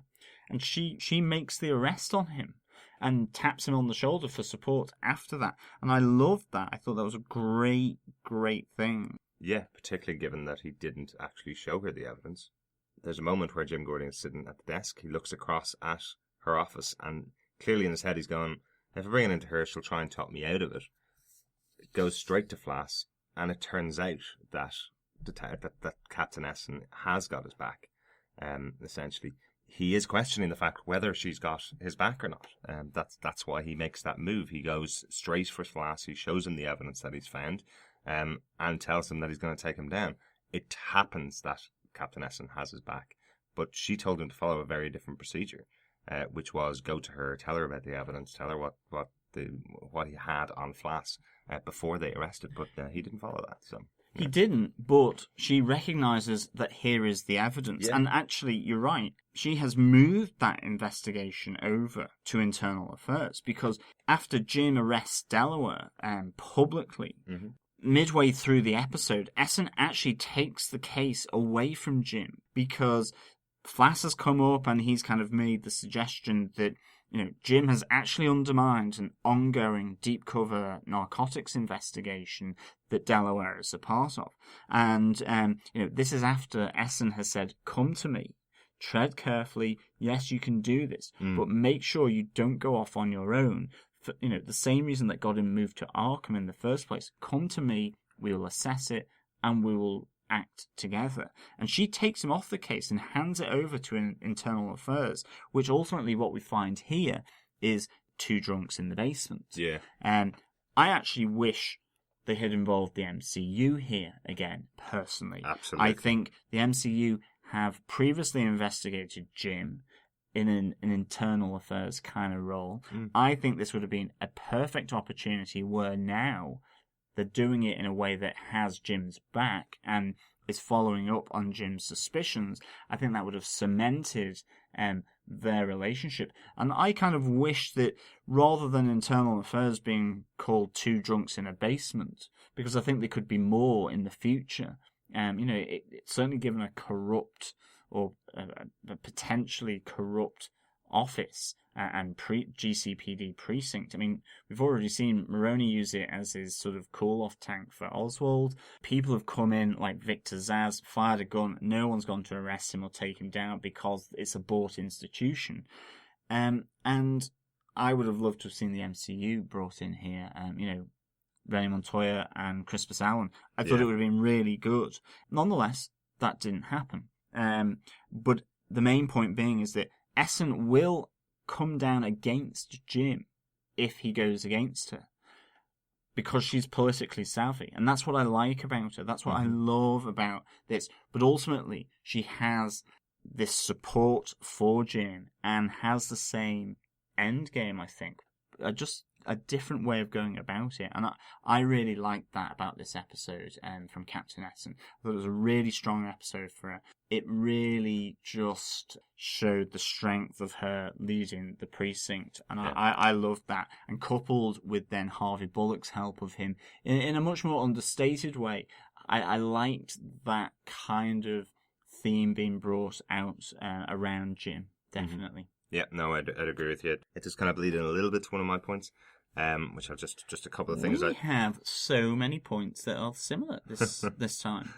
And she makes the arrest on him and taps him on the shoulder for support after that. And I loved that. I thought that was a great, great thing. Yeah, particularly given that he didn't actually show her the evidence. There's a moment where Jim Gordon is sitting at the desk. He looks across at her office, and clearly in his head he's going, if I bring it into her, she'll try and talk me out of it. It goes straight to Flass, and it turns out that that Captain Essen has got his back. Essentially, he is questioning the fact whether she's got his back or not. That's why he makes that move. He goes straight for Flass. He shows him the evidence that he's found, and tells him that he's going to take him down. It happens that Captain Essen has his back, but she told him to follow a very different procedure, which was go to her, tell her about the evidence, tell her what he had on Flass before they arrested. But he didn't follow that. So he didn't. But she recognises that here is the evidence, and actually, you're right. She has moved that investigation over to internal affairs because after Jim arrests Delaware publicly. Mm-hmm. Midway through the episode, Essen actually takes the case away from Jim because Flass has come up and he's kind of made the suggestion that, Jim has actually undermined an ongoing deep cover narcotics investigation that Delaware is a part of. And, this is after Essen has said, come to me, tread carefully, yes, you can do this, but make sure you don't go off on your own. For, the same reason that got him moved to Arkham in the first place. Come to me, we will assess it, and we will act together. And she takes him off the case and hands it over to internal affairs, which ultimately what we find here is two drunks in the basement. Yeah. I actually wish they had involved the MCU here again, personally. Absolutely. I think the MCU have previously investigated Jim in an internal affairs kind of role. I think this would have been a perfect opportunity where now they're doing it in a way that has Jim's back and is following up on Jim's suspicions. I think that would have cemented their relationship. And I kind of wish that rather than internal affairs being called Two Drunks in a Basement, because I think there could be more in the future. It's certainly given a corrupt or a potentially corrupt office and GCPD precinct. I mean, we've already seen Maroney use it as his sort of cool-off tank for Oswald. People have come in, like Victor Zsasz, fired a gun. No one's gone to arrest him or take him down because it's a bought institution. And I would have loved to have seen the MCU brought in here. Renee Montoya and Crispus Allen. I thought it would have been really good. Nonetheless, that didn't happen. But the main point being is that Essen will come down against Jim if he goes against her, because she's politically savvy, and that's what I like about her. That's what I love about this. But ultimately, she has this support for Jim and has the same end game, I think. Just a different way of going about it, and I really liked that about this episode from Captain Essen. I thought it was a really strong episode for her. It really just showed the strength of her leading the precinct, and I loved that. And coupled with then Harvey Bullock's help of him in a much more understated way, I liked that kind of theme being brought out around Jim, definitely. Yeah, no, I'd agree with you. It just kind of bleed in a little bit to one of my points, which are just a couple of things. We have so many points that are similar this time.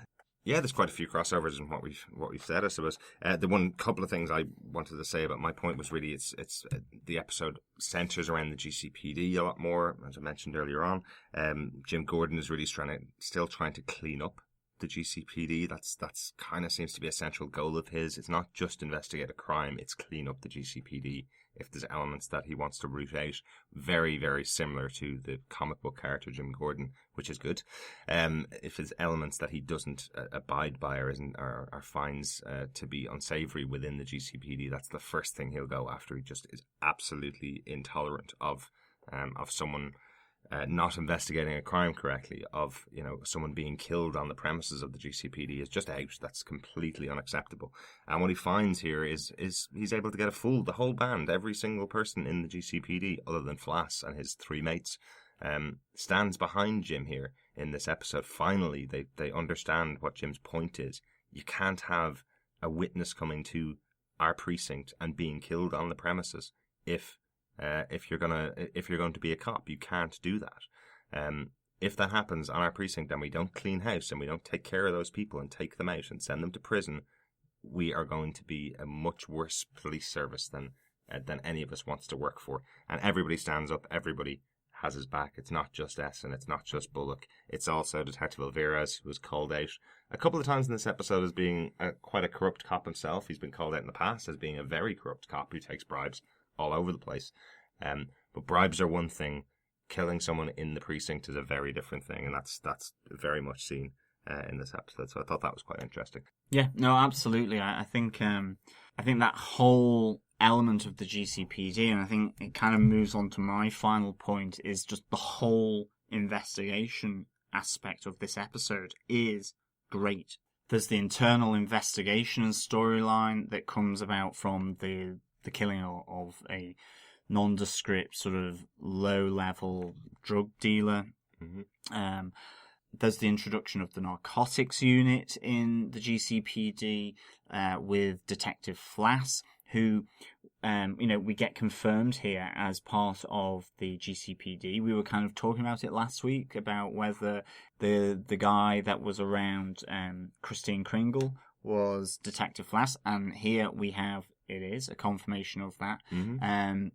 Yeah, there's quite a few crossovers in what we've said, I suppose. The one couple of things I wanted to say about my point was really it's the episode centers around the GCPD a lot more, as I mentioned earlier on. Jim Gordon is really still trying to clean up the GCPD. That's kind of seems to be a central goal of his. It's not just investigate a crime, it's clean up the GCPD. If there's elements that he wants to root out, very, very similar to the comic book character Jim Gordon, which is good. If there's elements that he doesn't abide by or finds to be unsavory within the GCPD, that's the first thing he'll go after. He just is absolutely intolerant of someone not investigating a crime correctly, of someone being killed on the premises of the GCPD is just out. That's completely unacceptable. And what he finds here is he's able to get the whole band, every single person in the GCPD other than Flass and his three mates, stands behind Jim here in this episode. Finally, they understand what Jim's point is. You can't have a witness coming to our precinct and being killed on the premises if you're going to be a cop. You can't do that. If that happens on our precinct and we don't clean house and we don't take care of those people and take them out and send them to prison, we are going to be a much worse police service than any of us wants to work for. And everybody stands up. Everybody has his back. It's not just Essen. It's not just Bullock. It's also Detective Alvarez, who was called out a couple of times in this episode as being quite a corrupt cop himself. He's been called out in the past as being a very corrupt cop who takes bribes all over the place. But bribes are one thing. Killing someone in the precinct is a very different thing, and that's very much seen in this episode. So I thought that was quite interesting. Yeah, no, absolutely. I think that whole element of the GCPD, and I think it kind of moves on to my final point, is just the whole investigation aspect of this episode is great. There's the internal investigation and storyline that comes about from the killing of a nondescript sort of low-level drug dealer. Mm-hmm. There's the introduction of the narcotics unit in the GCPD with Detective Flass, who we get confirmed here as part of the GCPD. We were kind of talking about it last week about whether the guy that was around Kristine Kringle was Detective Flass, and here we have it is a confirmation of that. Mm-hmm.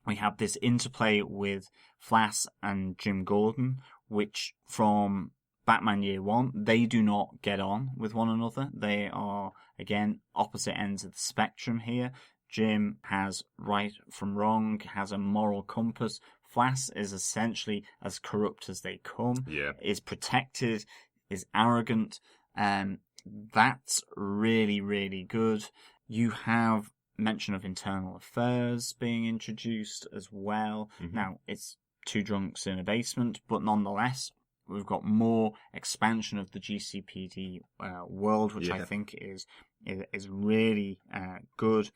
We have this interplay with Flass and Jim Gordon, which from Batman Year One, they do not get on with one another. They are, again, opposite ends of the spectrum here. Jim has right from wrong, has a moral compass. Flass is essentially as corrupt as they come, Yeah. is protected, is arrogant. That's really, really good. You have mention of internal affairs being introduced as well. Mm-hmm. Now, it's two drunks in a basement, but nonetheless, we've got more expansion of the G.C.P.D. World, which I think is really good.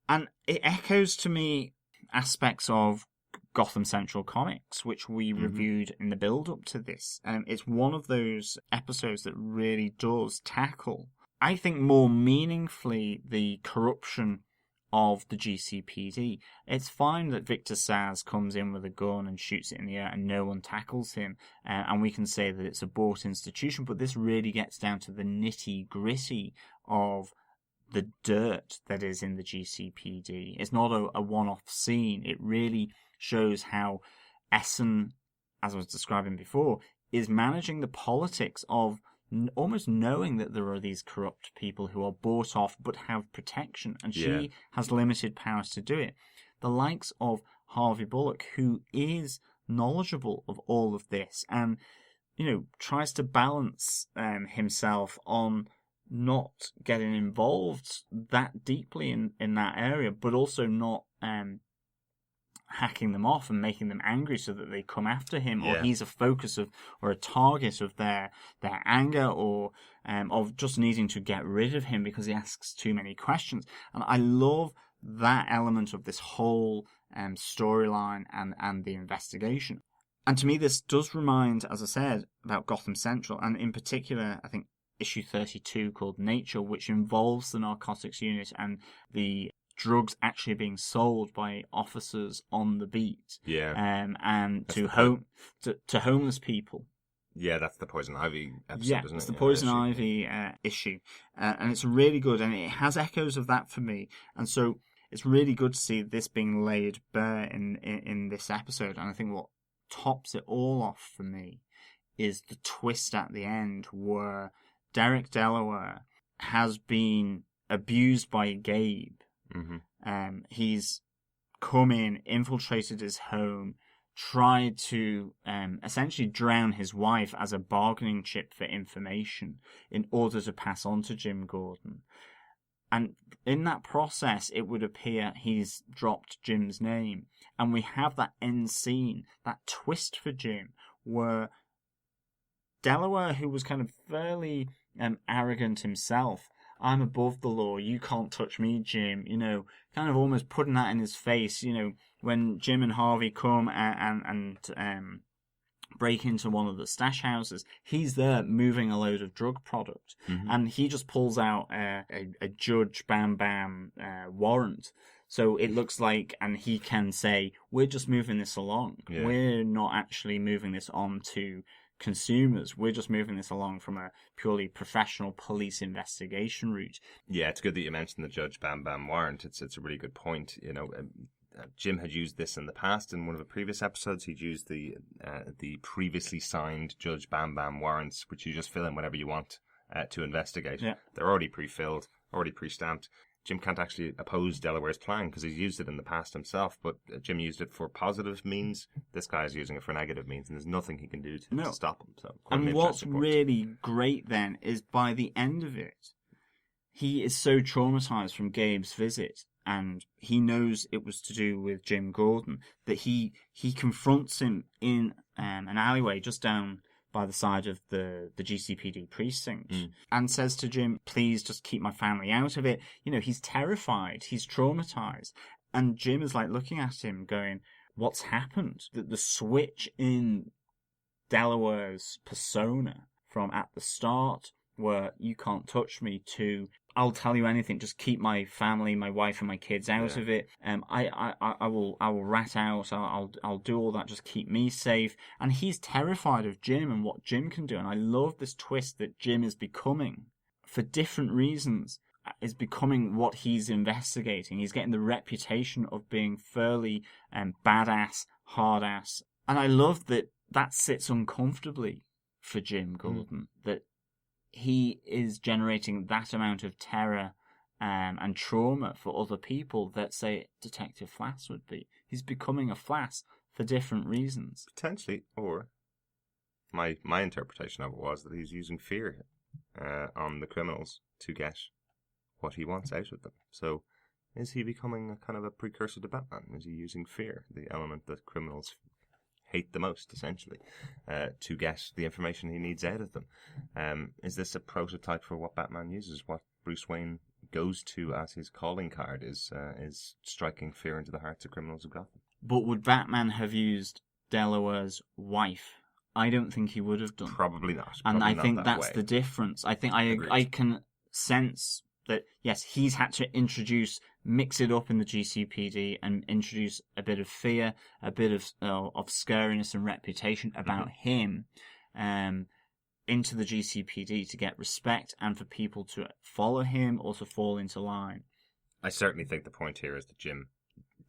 And it echoes to me aspects of Gotham Central Comics, which we reviewed in the build-up to this. It's one of those episodes that really does tackle, I think, more meaningfully the corruption of the G.C.P.D. It's fine that Victor Zsasz comes in with a gun and shoots it in the air and no one tackles him, and we can say that it's a bought institution, but this really gets down to the nitty-gritty of the dirt that is in the G.C.P.D. It's not a one-off scene. It really shows how Essen, as I was describing before, is managing the politics of almost knowing that there are these corrupt people who are bought off but have protection, and she has limited powers to do it. The likes of Harvey Bullock, who is knowledgeable of all of this and, tries to balance himself on not getting involved that deeply in that area, but also not hacking them off and making them angry so that they come after him, or he's a focus of, or a target of their anger, or of just needing to get rid of him because he asks too many questions. And I love that element of this whole storyline and the investigation. And to me, this does remind, as I said, about Gotham Central, and in particular, I think issue 32 called Nature, which involves the narcotics unit and the drugs actually being sold by officers on the beat, and to homeless people. Yeah, that's the Poison Ivy episode, isn't it? It's the Poison Ivy issue, and it's really good, and it has echoes of that for me, and so it's really good to see this being laid bare in this episode. And I think what tops it all off for me is the twist at the end, where Derek Delaware has been abused by Gabe. He's come in, infiltrated his home, tried to essentially drown his wife as a bargaining chip for information in order to pass on to Jim Gordon. And in that process, it would appear he's dropped Jim's name. And we have that end scene, that twist for Jim, where Delaware, who was kind of fairly arrogant himself, I'm above the law, you can't touch me, Jim, kind of almost putting that in his face, when Jim and Harvey come and break into one of the stash houses, he's there moving a load of drug product, and he just pulls out a Judge Bam Bam warrant. So it looks like, and he can say, we're just moving this along. Yeah. We're not actually moving this on to consumers. We're just moving this along from a purely professional police investigation route. Yeah, it's good that you mentioned the Judge Bam Bam warrant. It's a really good point. Jim had used this in the past. In one of the previous episodes, he'd used the previously signed Judge Bam Bam warrants, which you just fill in whatever you want to investigate. Yeah. They're already pre-filled, already pre-stamped. Jim can't actually oppose Delaware's plan because he's used it in the past himself, but Jim used it for positive means. This guy's using it for negative means, and there's nothing he can do to stop him. So, and what's really great then is by the end of it, he is so traumatized from Gabe's visit, and he knows it was to do with Jim Gordon, that he confronts him in an alleyway just down by the side of the G.C.P.D. precinct, and says to Jim, please just keep my family out of it. He's terrified, he's traumatized, and Jim is like looking at him going, what's happened? The switch in Delaware's persona from at the start, where you can't touch me, to I'll tell you anything, just keep my family, my wife and my kids out of it. I will rat out, I'll do all that, just keep me safe. And he's terrified of Jim and what Jim can do. And I love this twist that Jim is becoming, for different reasons, is becoming what he's investigating. He's getting the reputation of being fairly badass, hard ass. And I love that sits uncomfortably for Jim Gordon, that he is generating that amount of terror and trauma for other people that, say, Detective Flass would be. he's becoming a Flass for different reasons. Potentially, or my interpretation of it was that he's using fear on the criminals to get what he wants out of them. So is he becoming a kind of a precursor to Batman? Is he using fear, the element that criminals hate the most, essentially, to get the information he needs out of them? Is this a prototype for what Batman uses? What Bruce Wayne goes to as his calling card is striking fear into the hearts of criminals of Gotham. But would Batman have used Delaware's wife? I don't think he would have done. Probably not. And Probably I not think that that's way. the difference. I think I Agreed. can sense that, yes, he's had to mix it up in the GCPD and introduce a bit of fear, a bit of scariness and reputation about him into the GCPD to get respect and for people to follow him or to fall into line. I certainly think the point here is that Jim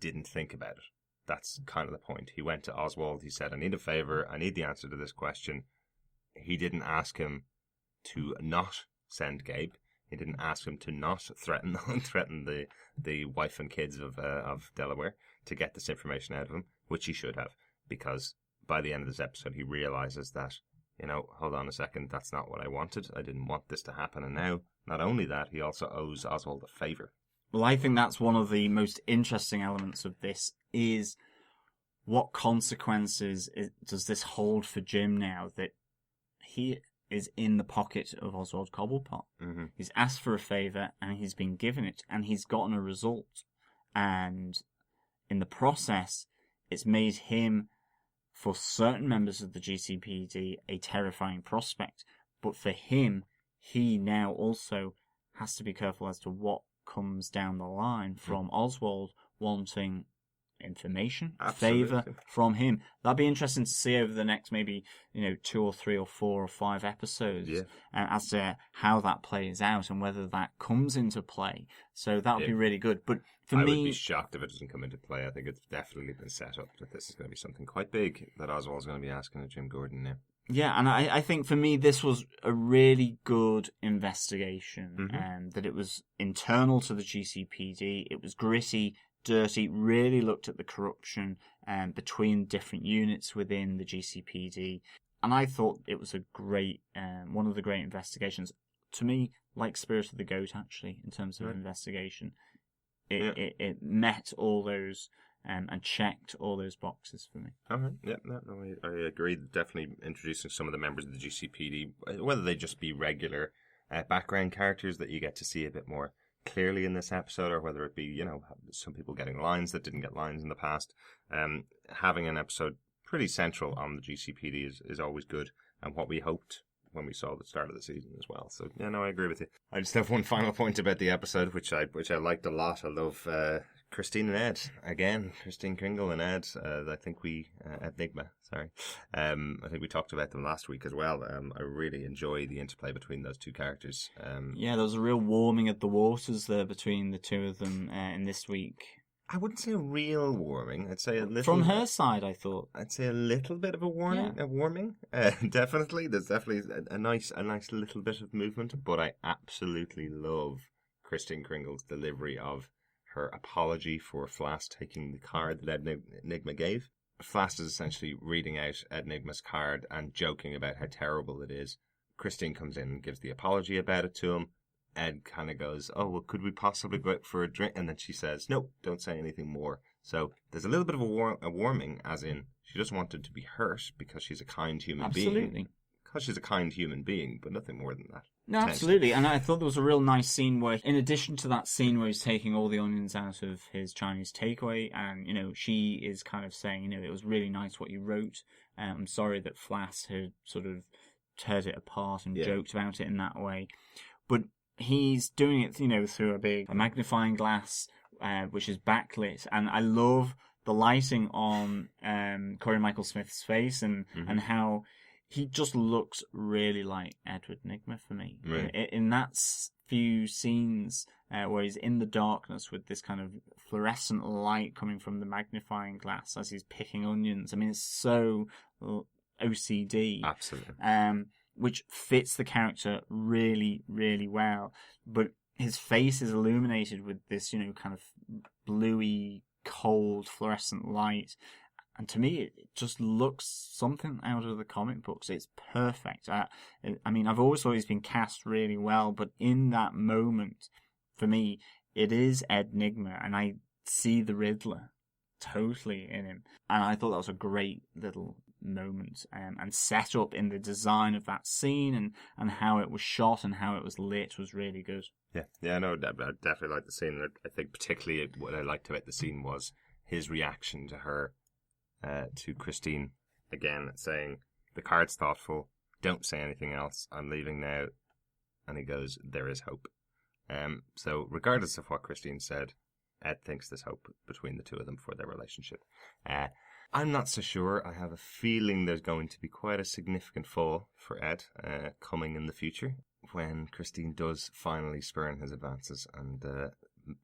didn't think about it. That's kind of the point. He went to Oswald, he said, I need a favour, I need the answer to this question. He didn't ask him to not send Gabe. He didn't ask him to not threaten the wife and kids of Delaware to get this information out of him, which he should have, because by the end of this episode he realises that, hold on a second, that's not what I wanted. I didn't want this to happen, and now, not only that, he also owes Oswald a favour. Well, I think that's one of the most interesting elements of this is what consequences does this hold for Jim now that he is in the pocket of Oswald Cobblepott. Mm-hmm. He's asked for a favour and he's been given it and he's gotten a result. And in the process, it's made him, for certain members of the GCPD, a terrifying prospect. But for him, he now also has to be careful as to what comes down the line from Oswald wanting information, favour from him. That'd be interesting to see over the next maybe 2 or 3 or 4 or 5 episodes, as to how that plays out and whether that comes into play. So that would be really good. But for I me, would be shocked if it doesn't come into play. I think it's definitely been set up that this is going to be something quite big that Oswald's going to be asking of Jim Gordon now. Yeah, and I think for me this was a really good investigation, that it was internal to the GCPD, it was gritty, dirty, really looked at the corruption between different units within the GCPD, and I thought it was a great, one of the great investigations. To me, like Spirit of the Goat, actually, in terms of investigation. It met all those and checked all those boxes for me. All right. Yeah, no, I agree. Definitely introducing some of the members of the GCPD, whether they just be regular background characters that you get to see a bit more clearly in this episode, or whether it be, some people getting lines that didn't get lines in the past. Having an episode pretty central on the GCPD is always good, and what we hoped when we saw the start of the season as well. So, yeah, no, I agree with you. I just have one final point about the episode, which I liked a lot. I love Kristine and Ed. Again, Kristine Kringle and Ed. I think Nygma, sorry. I think we talked about them last week as well. I really enjoy the interplay between those two characters. Yeah, there was a real warming of the waters there between the two of them in this week. I wouldn't say a real warming. I'd say a little. From her side, I thought. I'd say a little bit of a warming. Yeah. A warming. Definitely, there's definitely a nice little bit of movement. But I absolutely love Kristine Kringle's delivery of her apology for Flass taking the card that Ed Nygma gave. Flass is essentially reading out Ed Nygma's card and joking about how terrible it is. Kristine comes in and gives the apology about it to him. Ed kind of goes, oh, well, could we possibly go out for a drink? And then she says, no, don't say anything more. So there's a little bit of a warming, as in she doesn't want him to be hurt because she's a kind human being. Absolutely. Because she's a kind human being, but nothing more than that. No, absolutely. And I thought there was a real nice scene where, in addition to that scene where he's taking all the onions out of his Chinese takeaway, and, she is kind of saying, it was really nice what you wrote. I'm sorry that Flass had sort of teared it apart and joked about it in that way. But he's doing it, through a magnifying glass, which is backlit. And I love the lighting on Corey Michael Smith's face and how he just looks really like Edward Nygma for me. Right. In that few scenes where he's in the darkness with this kind of fluorescent light coming from the magnifying glass as he's picking onions. I mean, it's so OCD. Absolutely. Which fits the character really, really well. But his face is illuminated with this, kind of bluey cold fluorescent light. And to me, it just looks something out of the comic books. It's perfect. I mean, I've always been cast really well, but in that moment, for me, it is Ed Nygma, and I see the Riddler totally in him. And I thought that was a great little moment, and set up in the design of that scene and how it was shot and how it was lit was really good. Yeah, no, I definitely like the scene. I think particularly what I liked about the scene was his reaction to her. To Kristine, again, saying, the card's thoughtful, don't say anything else, I'm leaving now. And he goes, there is hope. So regardless of what Kristine said, Ed thinks there's hope between the two of them for their relationship. I'm not so sure. I have a feeling there's going to be quite a significant fall for Ed coming in the future when Kristine does finally spurn his advances and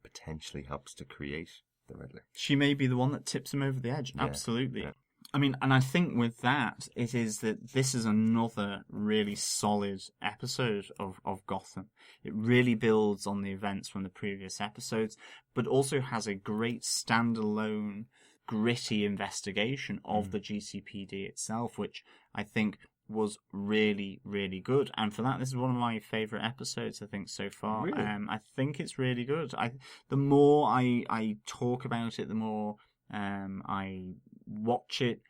potentially helps to create the Riddler. She may be the one that tips him over the edge. Yeah, absolutely. Yeah. I mean, and I think with that, it is that this is another really solid episode of Gotham. It really builds on the events from the previous episodes, but also has a great standalone, gritty investigation of the G.C.P.D. itself, which I think was really, really good. And for that, this is one of my favourite episodes, I think, so far. Really? I think it's really good. The more I talk about it, the more I watch it,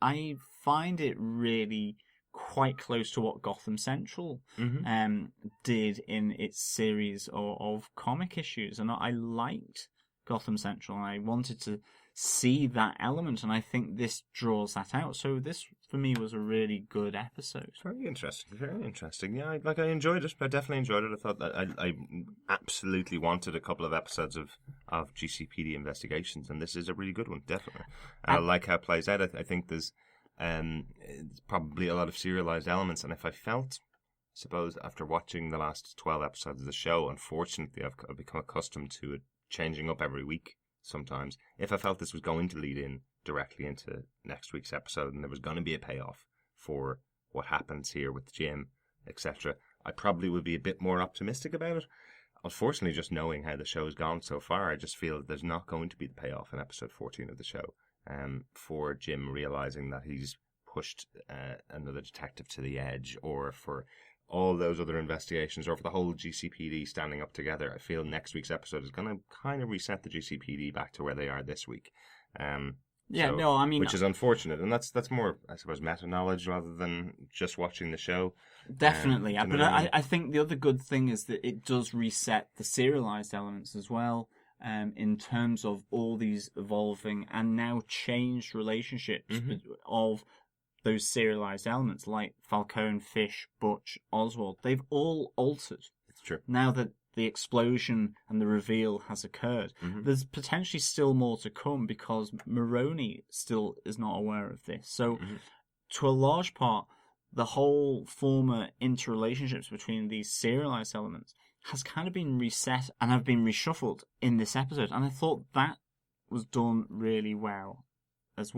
I find it really quite close to what Gotham Central did in its series of comic issues. And I liked Gotham Central, and I wanted to see that element, and I think this draws that out. So this, for me, was a really good episode. Very interesting, very interesting. Yeah, I enjoyed it. I definitely enjoyed it. I thought that I absolutely wanted a couple of episodes of G.C.P.D. investigations, and this is a really good one, definitely. And I like how it plays out. I think there's probably a lot of serialized elements, and if I suppose after watching the last 12 episodes of the show, unfortunately I've become accustomed to it changing up every week. Sometimes, if I felt this was going to lead in directly into next week's episode and there was going to be a payoff for what happens here with Jim, etc., I probably would be a bit more optimistic about it. Unfortunately, just knowing how the show has gone so far, I just feel that there's not going to be the payoff in episode 14 of the show for Jim realizing that he's pushed another detective to the edge, or for all those other investigations, or for the whole GCPD standing up together. I feel next week's episode is going to kind of reset the GCPD back to where they are this week. Which is unfortunate, and that's more, I suppose, meta knowledge rather than just watching the show. Definitely, but I think the other good thing is that it does reset the serialized elements as well, in terms of all these evolving and now changed relationships of those serialized elements, like Falcone, Fish, Butch, Oswald. They've all altered. It's true. Now that the explosion and the reveal has occurred, there's potentially still more to come because Maroni still is not aware of this. So, to a large part, the whole former interrelationships between these serialized elements has kind of been reset and have been reshuffled in this episode. And I thought that was done really well as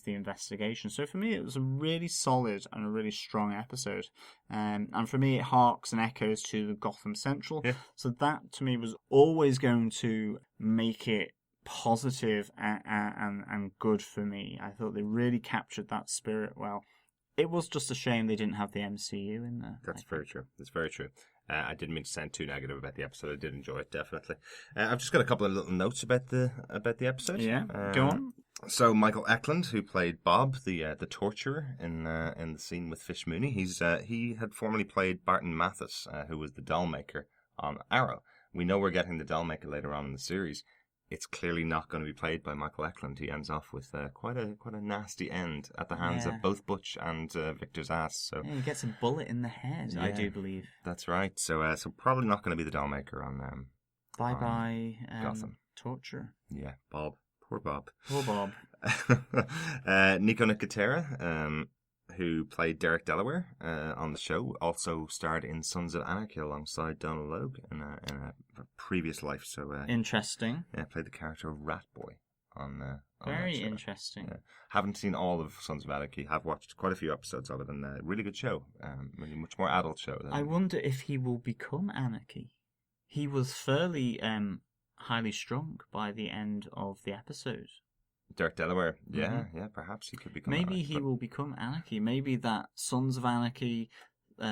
the investigation. So for me, it was a really solid and a really strong episode. And for me, it harks and echoes to the Gotham Central. Yeah. So that, to me, was always going to make it positive and good for me. I thought they really captured that spirit well. It was just a shame they didn't have the MCU in there. That's very true. That's very true. I didn't mean to sound too negative about the episode. I did enjoy it, definitely. I've just got a couple of little notes about the episode. Yeah, go on. So Michael Eklund, who played Bob, the torturer in the scene with Fish Mooney, he had formerly played Barton Mathis, who was the doll maker on Arrow. We know we're getting the doll maker later on in the series. It's clearly not going to be played by Michael Eklund. He ends off with quite a nasty end at the hands of both Butch and Victor Zsasz. So he gets a bullet in the head, I do believe. That's right. So so probably not going to be the dollmaker on Bye Gotham. Torture. Yeah, Bob. Poor Bob. Poor Bob. Nico Nicotera, who played Derek Delaware on the show, also starred in Sons of Anarchy alongside Donald Logue in a previous life. So interesting. Yeah, played the character of Rat Boy on very interesting. Haven't seen all of Sons of Anarchy. Have watched quite a few episodes of it, and really good show. Really much more adult show. I wonder if he will become Anarchy. He was fairly highly strung by the end of the episode. Dirk Delaware, yeah, perhaps he could become. Maybe he will become Anarchy. Maybe that Sons of Anarchy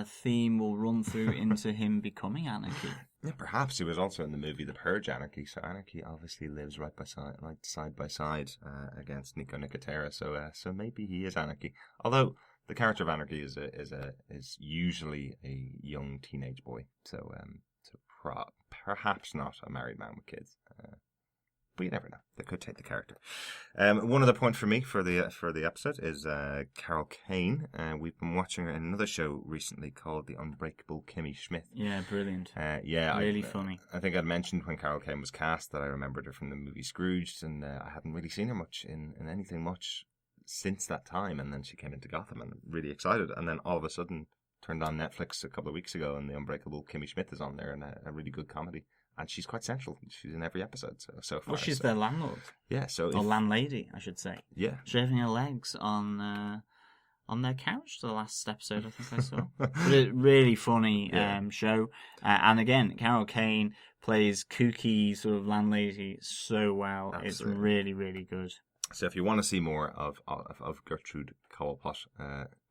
theme will run through into him becoming Anarchy. Yeah, perhaps he was also in the movie The Purge Anarchy, so Anarchy obviously lives side by side against Nico Nicotera, so maybe he is Anarchy. Although the character of Anarchy is usually a young teenage boy, so perhaps not a married man with kids. But you never know. They could take the character. One other point for me for the episode is Carol Kane. We've been watching another show recently called The Unbreakable Kimmy Schmidt. Yeah, brilliant. Really funny. I think I'd mentioned when Carol Kane was cast that I remembered her from the movie Scrooged, and I hadn't really seen her much in anything much since that time. And then she came into Gotham, and I'm really excited. And then all of a sudden, turned on Netflix a couple of weeks ago, and The Unbreakable Kimmy Schmidt is on there, and a really good comedy. And she's quite central. She's in every episode so far. Well, she's their landlord. Yeah, or landlady, I should say. Yeah. Shaving her legs on their couch the last episode, I think I saw. But a really funny show. And again, Carol Kane plays kooky sort of landlady so well. Absolutely. It's really, really good. So if you want to see more of Gertrude Cobblepott,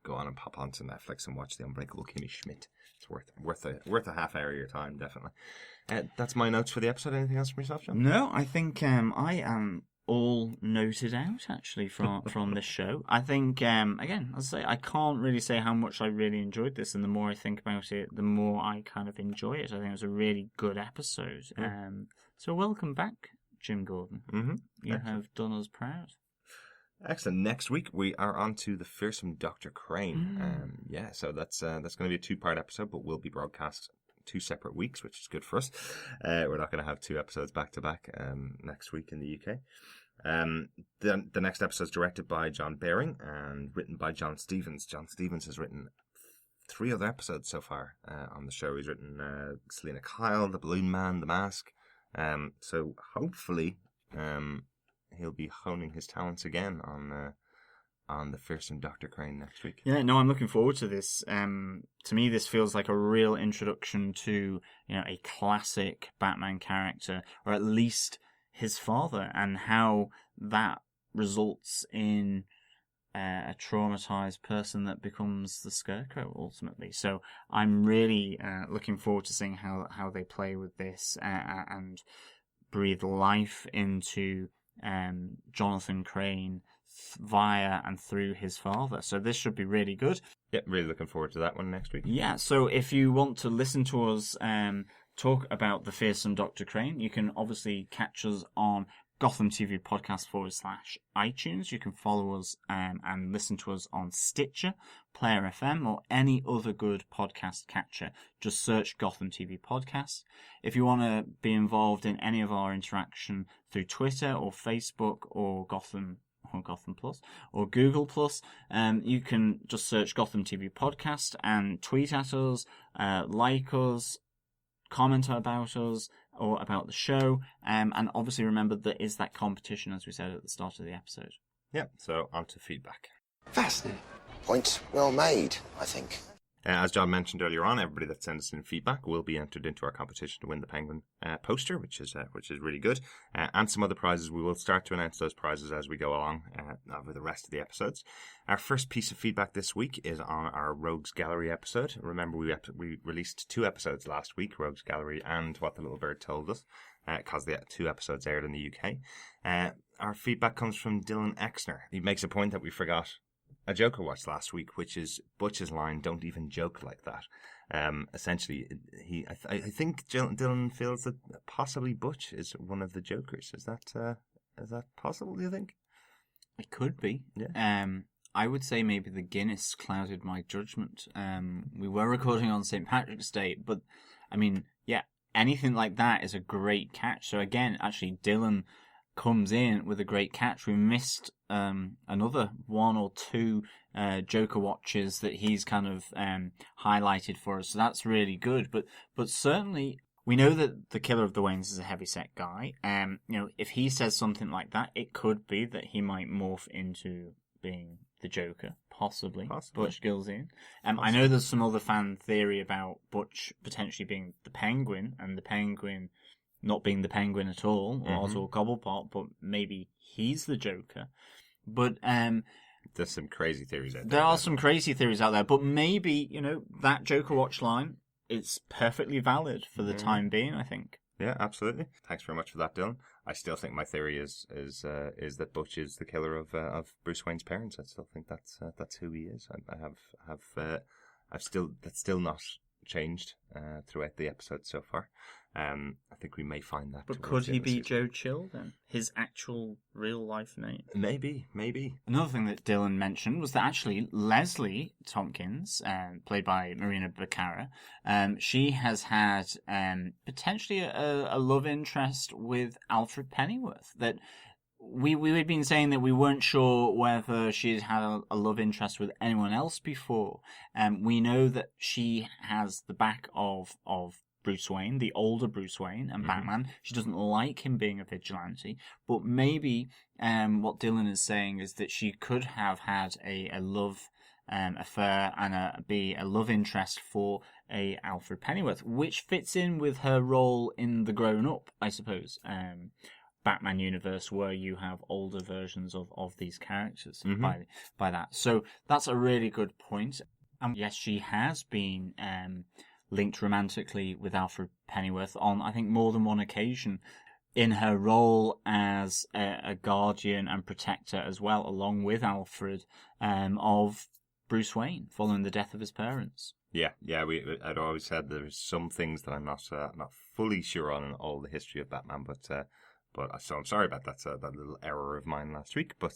go on and pop onto Netflix and watch The Unbreakable Kimmy Schmidt. It's worth a half hour of your time, definitely. That's my notes for the episode. Anything else from yourself, John? No, I think I am all noted out, actually, from this show. I think, again, as I say, I can't really say how much I really enjoyed this, and the more I think about it, the more I kind of enjoy it. I think it was a really good episode. So welcome back, Jim Gordon. Mm-hmm. You have done us proud. Excellent. Next week we are on to the fearsome Dr. Crane. So that's going to be a 2-part episode, but will be broadcast 2 separate weeks, which is good for us. We're not going to have 2 episodes back to back next week in the UK. The next episode is directed by John Baring and written by John Stevens. John Stevens has written 3 other episodes so far on the show. He's written Selena Kyle, The Balloon Man, The Mask. So hopefully he'll be honing his talents again on the fearsome Dr. Crane next week. Yeah, no, I'm looking forward to this. To me, this feels like a real introduction to a classic Batman character, or at least his father, and how that results in a traumatized person that becomes the Scarecrow ultimately. So I'm really looking forward to seeing how they play with this and breathe life into Jonathan Crane via and through his father. So this should be really good. Yep, really looking forward to that one next week. Yeah, so if you want to listen to us talk about the fearsome Dr. Crane, you can obviously catch us on Gotham TV Podcast /iTunes. You can follow us and listen to us on Stitcher, Player FM, or any other good podcast catcher. Just search Gotham TV Podcast. If you want to be involved in any of our interaction through Twitter or Facebook or Gotham Plus or Google Plus, you can just search Gotham TV Podcast and tweet at us, like us, comment about us or about the show, and obviously remember there is that competition, as we said at the start of the episode. Yeah, so on to feedback. Fascinating. Point well made, I think. As John mentioned earlier on, everybody that sends us in feedback will be entered into our competition to win the Penguin poster, which is really good, and some other prizes. We will start to announce those prizes as we go along over the rest of the episodes. Our first piece of feedback this week is on our Rogues Gallery episode. Remember, we released 2 episodes last week, Rogues Gallery and What the Little Bird Told Us, because the 2 episodes aired in the UK. Our feedback comes from Dylan Exner. He makes a point that we forgot a joke I watched last week, which is Butch's line, "Don't even joke like that." Essentially, I think Dylan feels that possibly Butch is one of the jokers. Is that possible, do you think? It could be. Yeah. I would say maybe the Guinness clouded my judgment. We were recording on St. Patrick's Day, but I mean, yeah, anything like that is a great catch. So again, actually, Dylan comes in with a great catch. We missed another 1 or 2 Joker watches that he's kind of highlighted for us. So that's really good. But certainly we know that the Killer of the Waynes is a heavyset guy. If he says something like that, it could be that he might morph into being the Joker, possibly. Butch Gilzean. I know there's some other fan theory about Butch potentially being the Penguin, and the Penguin not being the Penguin at all, or Oswald Cobblepott, but maybe he's the Joker. But there's some crazy theories out there. There are some crazy theories out there, but maybe, that Joker Watch line is perfectly valid for the time being, I think. Yeah, absolutely. Thanks very much for that, Dylan. I still think my theory is that Butch is the killer of Bruce Wayne's parents. I still think that's who he is. That's still not changed throughout the episode so far. I think we may find that. But could he be Joe Chill then? His actual real life name? Maybe. Another thing that Dylan mentioned was that actually Leslie Tompkins, played by Marina Baccara, she has had potentially a love interest with Alfred Pennyworth. That we had been saying that we weren't sure whether she'd had a love interest with anyone else before. We know that she has the back of Bruce Wayne, the older Bruce Wayne, and Batman. She doesn't like him being a vigilante, but maybe what Dylan is saying is that she could have had a love affair and be a love interest for a Alfred Pennyworth, which fits in with her role in the Grown Up, I suppose, Batman universe, where you have older versions of these characters by that. So that's a really good point. And yes, she has been linked romantically with Alfred Pennyworth on, I think, more than one occasion in her role as a guardian and protector as well, along with Alfred, of Bruce Wayne following the death of his parents. Yeah. I'd always said there's some things that I'm not fully sure on in all the history of Batman, but so I'm sorry about that little error of mine last week. But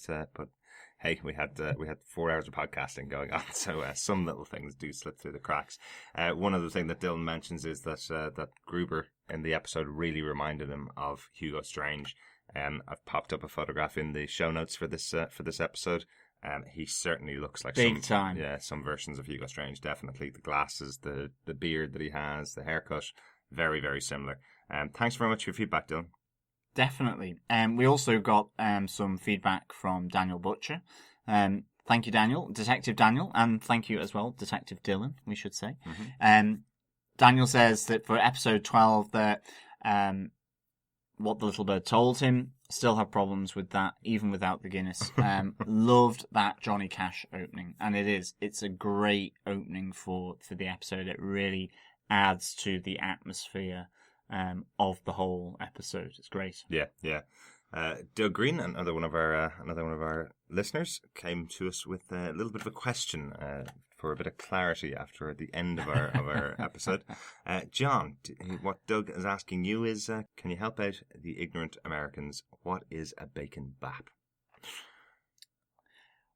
hey, we had 4 hours of podcasting going on, so some little things do slip through the cracks. One other thing that Dylan mentions is that Gruber in the episode really reminded him of Hugo Strange. I've popped up a photograph in the show notes for this episode. He certainly looks like big time. Yeah, some versions of Hugo Strange, definitely. The glasses, the beard that he has, the haircut, very, very similar. Thanks very much for your feedback, Dylan. Definitely. We also got some feedback from Daniel Butcher. Thank you, Daniel, Detective Daniel, and thank you as well, Detective Dylan, we should say. Daniel says that for episode 12 that what the little bird told him, still have problems with that, even without the Guinness. Loved that Johnny Cash opening, and it's a great opening for the episode. It really adds to the atmosphere of the whole episode. It's great. Yeah. Doug Green, another one of our listeners, came to us with a little bit of a question for a bit of clarity after the end of our episode. John, what Doug is asking you is, can you help out the ignorant Americans? What is a bacon bap?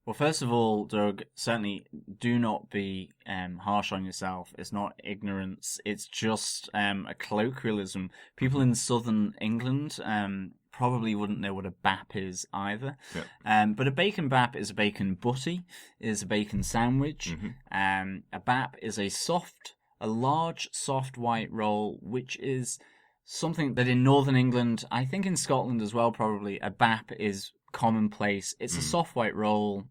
Well, first of all, Doug, certainly do not be harsh on yourself. It's not ignorance. It's just a colloquialism. People in southern England probably wouldn't know what a bap is either. Yep. But a bacon bap is a bacon butty, is a bacon sandwich. A bap is a large, soft white roll, which is something that in northern England, I think in Scotland as well probably, a bap is commonplace. It's a soft white roll,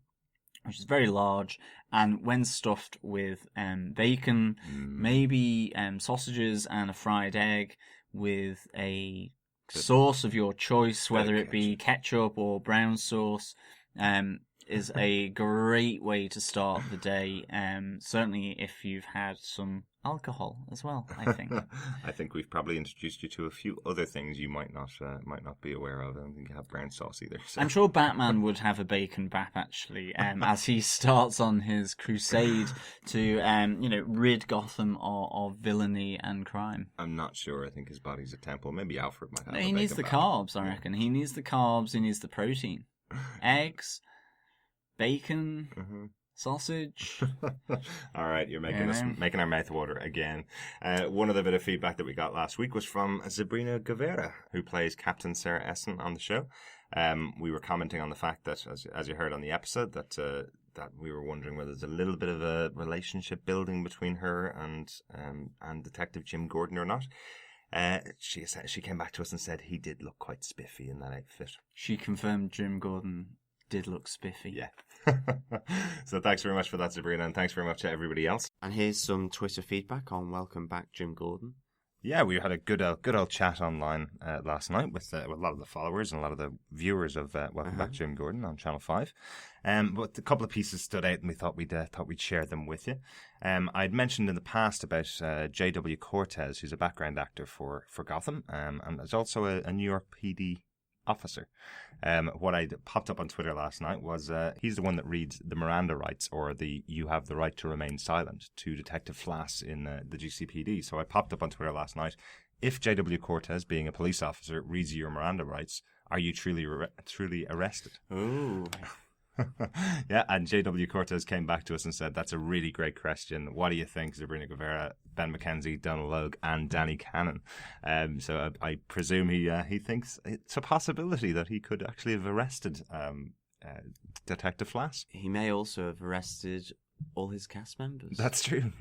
which is very large, and when stuffed with bacon, maybe sausages and a fried egg with a sauce of your choice, whether it be ketchup or brown sauce, is a great way to start the day. Certainly if you've had some alcohol as well, I think. I think we've probably introduced you to a few other things you might not be aware of. I don't think you have brown sauce either. So. I'm sure Batman would have a bacon bap actually, as he starts on his crusade to rid Gotham of villainy and crime. I'm not sure. I think his body's a temple. Maybe Alfred might have. He needs the carbs, I reckon. He needs the carbs. He needs the protein, eggs, bacon. Sausage. All right, you're making our mouth water again. One other bit of feedback that we got last week was from Sabrina Guevara, who plays Captain Sarah Essen on the show. We were commenting on the fact that, as you heard on the episode, that we were wondering whether there's a little bit of a relationship building between her and Detective Jim Gordon or not. She came back to us and said he did look quite spiffy in that outfit. She confirmed Jim Gordon did look spiffy. Yeah. So thanks very much for that, Sabrina, and thanks very much to everybody else. And here's some Twitter feedback on Welcome Back, Jim Gordon. Yeah, we had a good old chat online last night with a lot of the followers and a lot of the viewers of Welcome Back Jim Gordon on Channel 5. But a couple of pieces stood out, and we thought we'd share them with you. I'd mentioned in the past about J.W. Cortez, who's a background actor for Gotham, and is also a New York PD officer. What I popped up on Twitter last night was he's the one that reads the Miranda rights, or the "you have the right to remain silent" to Detective Flass in the G.C.P.D. So I popped up on Twitter last night. If J.W. Cortez, being a police officer, reads your Miranda rights, are you truly arrested? Ooh. Yeah, and J.W. Cortez came back to us and said, that's a really great question. What do you think? Sabrina Guevara, Ben McKenzie, Donald Logue, and Danny Cannon. So I presume he thinks it's a possibility that he could actually have arrested Detective Flass. He may also have arrested all his cast members. That's true.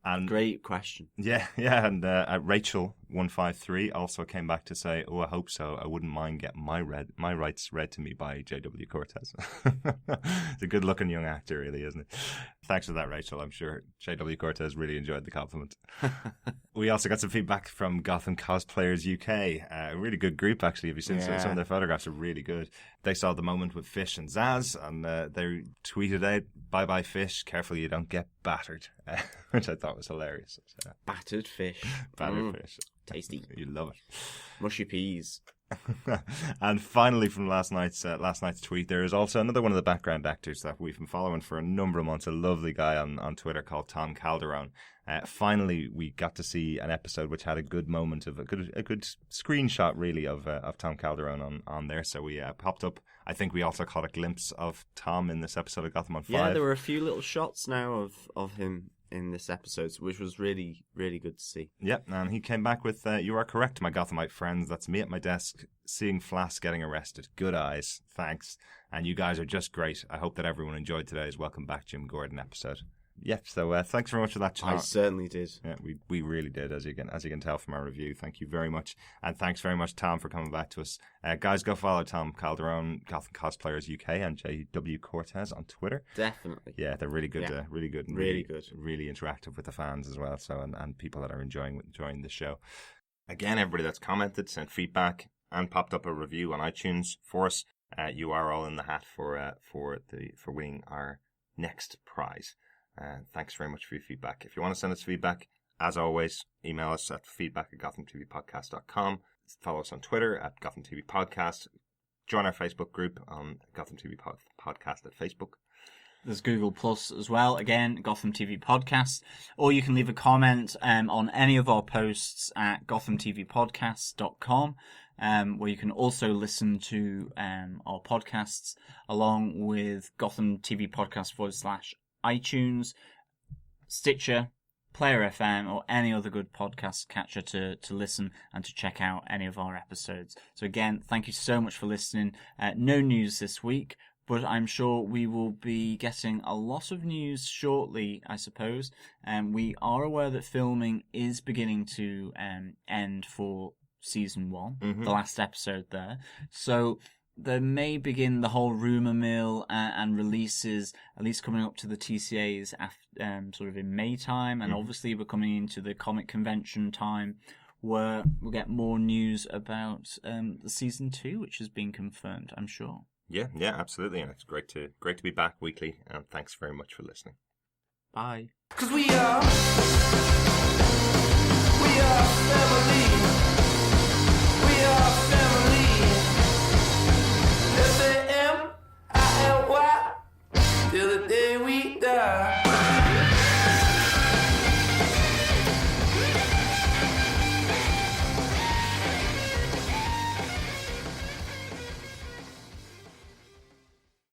And great question. Yeah, and Rachel153 also came back to say, "Oh, I hope so. I wouldn't mind getting my rights read to me by J.W. Cortez." It's a good-looking young actor, really, isn't it? Thanks for that, Rachel. I'm sure J.W. Cortez really enjoyed the compliment. We also got some feedback from Gotham Cosplayers UK, a really good group, actually. Have you seen some of their photographs? Are really good. They saw the moment with Fish and Zsasz, and they tweeted out, "Bye-bye, Fish. Careful you don't get battered," which I thought was hilarious. So, battered fish. Fish. Tasty. You love it. Mushy peas. And finally, from last night's tweet, there is also another one of the background actors that we've been following for a number of months, a lovely guy on Twitter called Tom Calderon. Finally, we got to see an episode which had a good moment of a good screenshot, really, of Tom Calderon on there. So we popped up. I think we also caught a glimpse of Tom in this episode of Gotham on 5. Yeah, there were a few little shots now of him in this episode, which was really, really good to see. Yep, and he came back with, "You are correct, my Gothamite friends. That's me at my desk, seeing Flass getting arrested. Good eyes. Thanks. And you guys are just great. I hope that everyone enjoyed today's Welcome Back Jim Gordon episode." Yep, so thanks very much for that chat. I certainly did. Yeah, we really did, as you can tell from our review. Thank you very much. And thanks very much, Tom, for coming back to us. Guys, go follow Tom Calderon, Gotham Cosplayers UK, and J.W. Cortez on Twitter. Definitely. Yeah, they're really good. Yeah. Really good. And really good. Really interactive with the fans as well. So and people that are enjoying the show. Again, everybody that's commented, sent feedback, and popped up a review on iTunes for us. You are all in the hat for winning our next prize. Thanks very much for your feedback. If you want to send us feedback, as always, email us at feedback@gothamtvpodcast.com. Follow us on Twitter at Gotham TV Podcast. Join our Facebook group on Gotham TV Podcast at Facebook. There's Google Plus as well. Again, Gotham TV Podcast. Or you can leave a comment on any of our posts at gothamtvpodcast.com. Where you can also listen to our podcasts along with Gotham TV Podcast /iTunes, Stitcher, Player FM, or any other good podcast catcher to listen and to check out any of our episodes. So again, thank you so much for listening. No news this week, but I'm sure we will be getting a lot of news shortly, I suppose. We are aware that filming is beginning to end for season 1, the last episode there. So there may begin the whole rumour mill and releases, at least coming up to the TCAs sort of in May time, and obviously we're coming into the comic convention time, where we'll get more news about the season 2, which has been confirmed, I'm sure. Yeah, absolutely, and it's great to be back weekly, and thanks very much for listening. Bye. 'Cause we are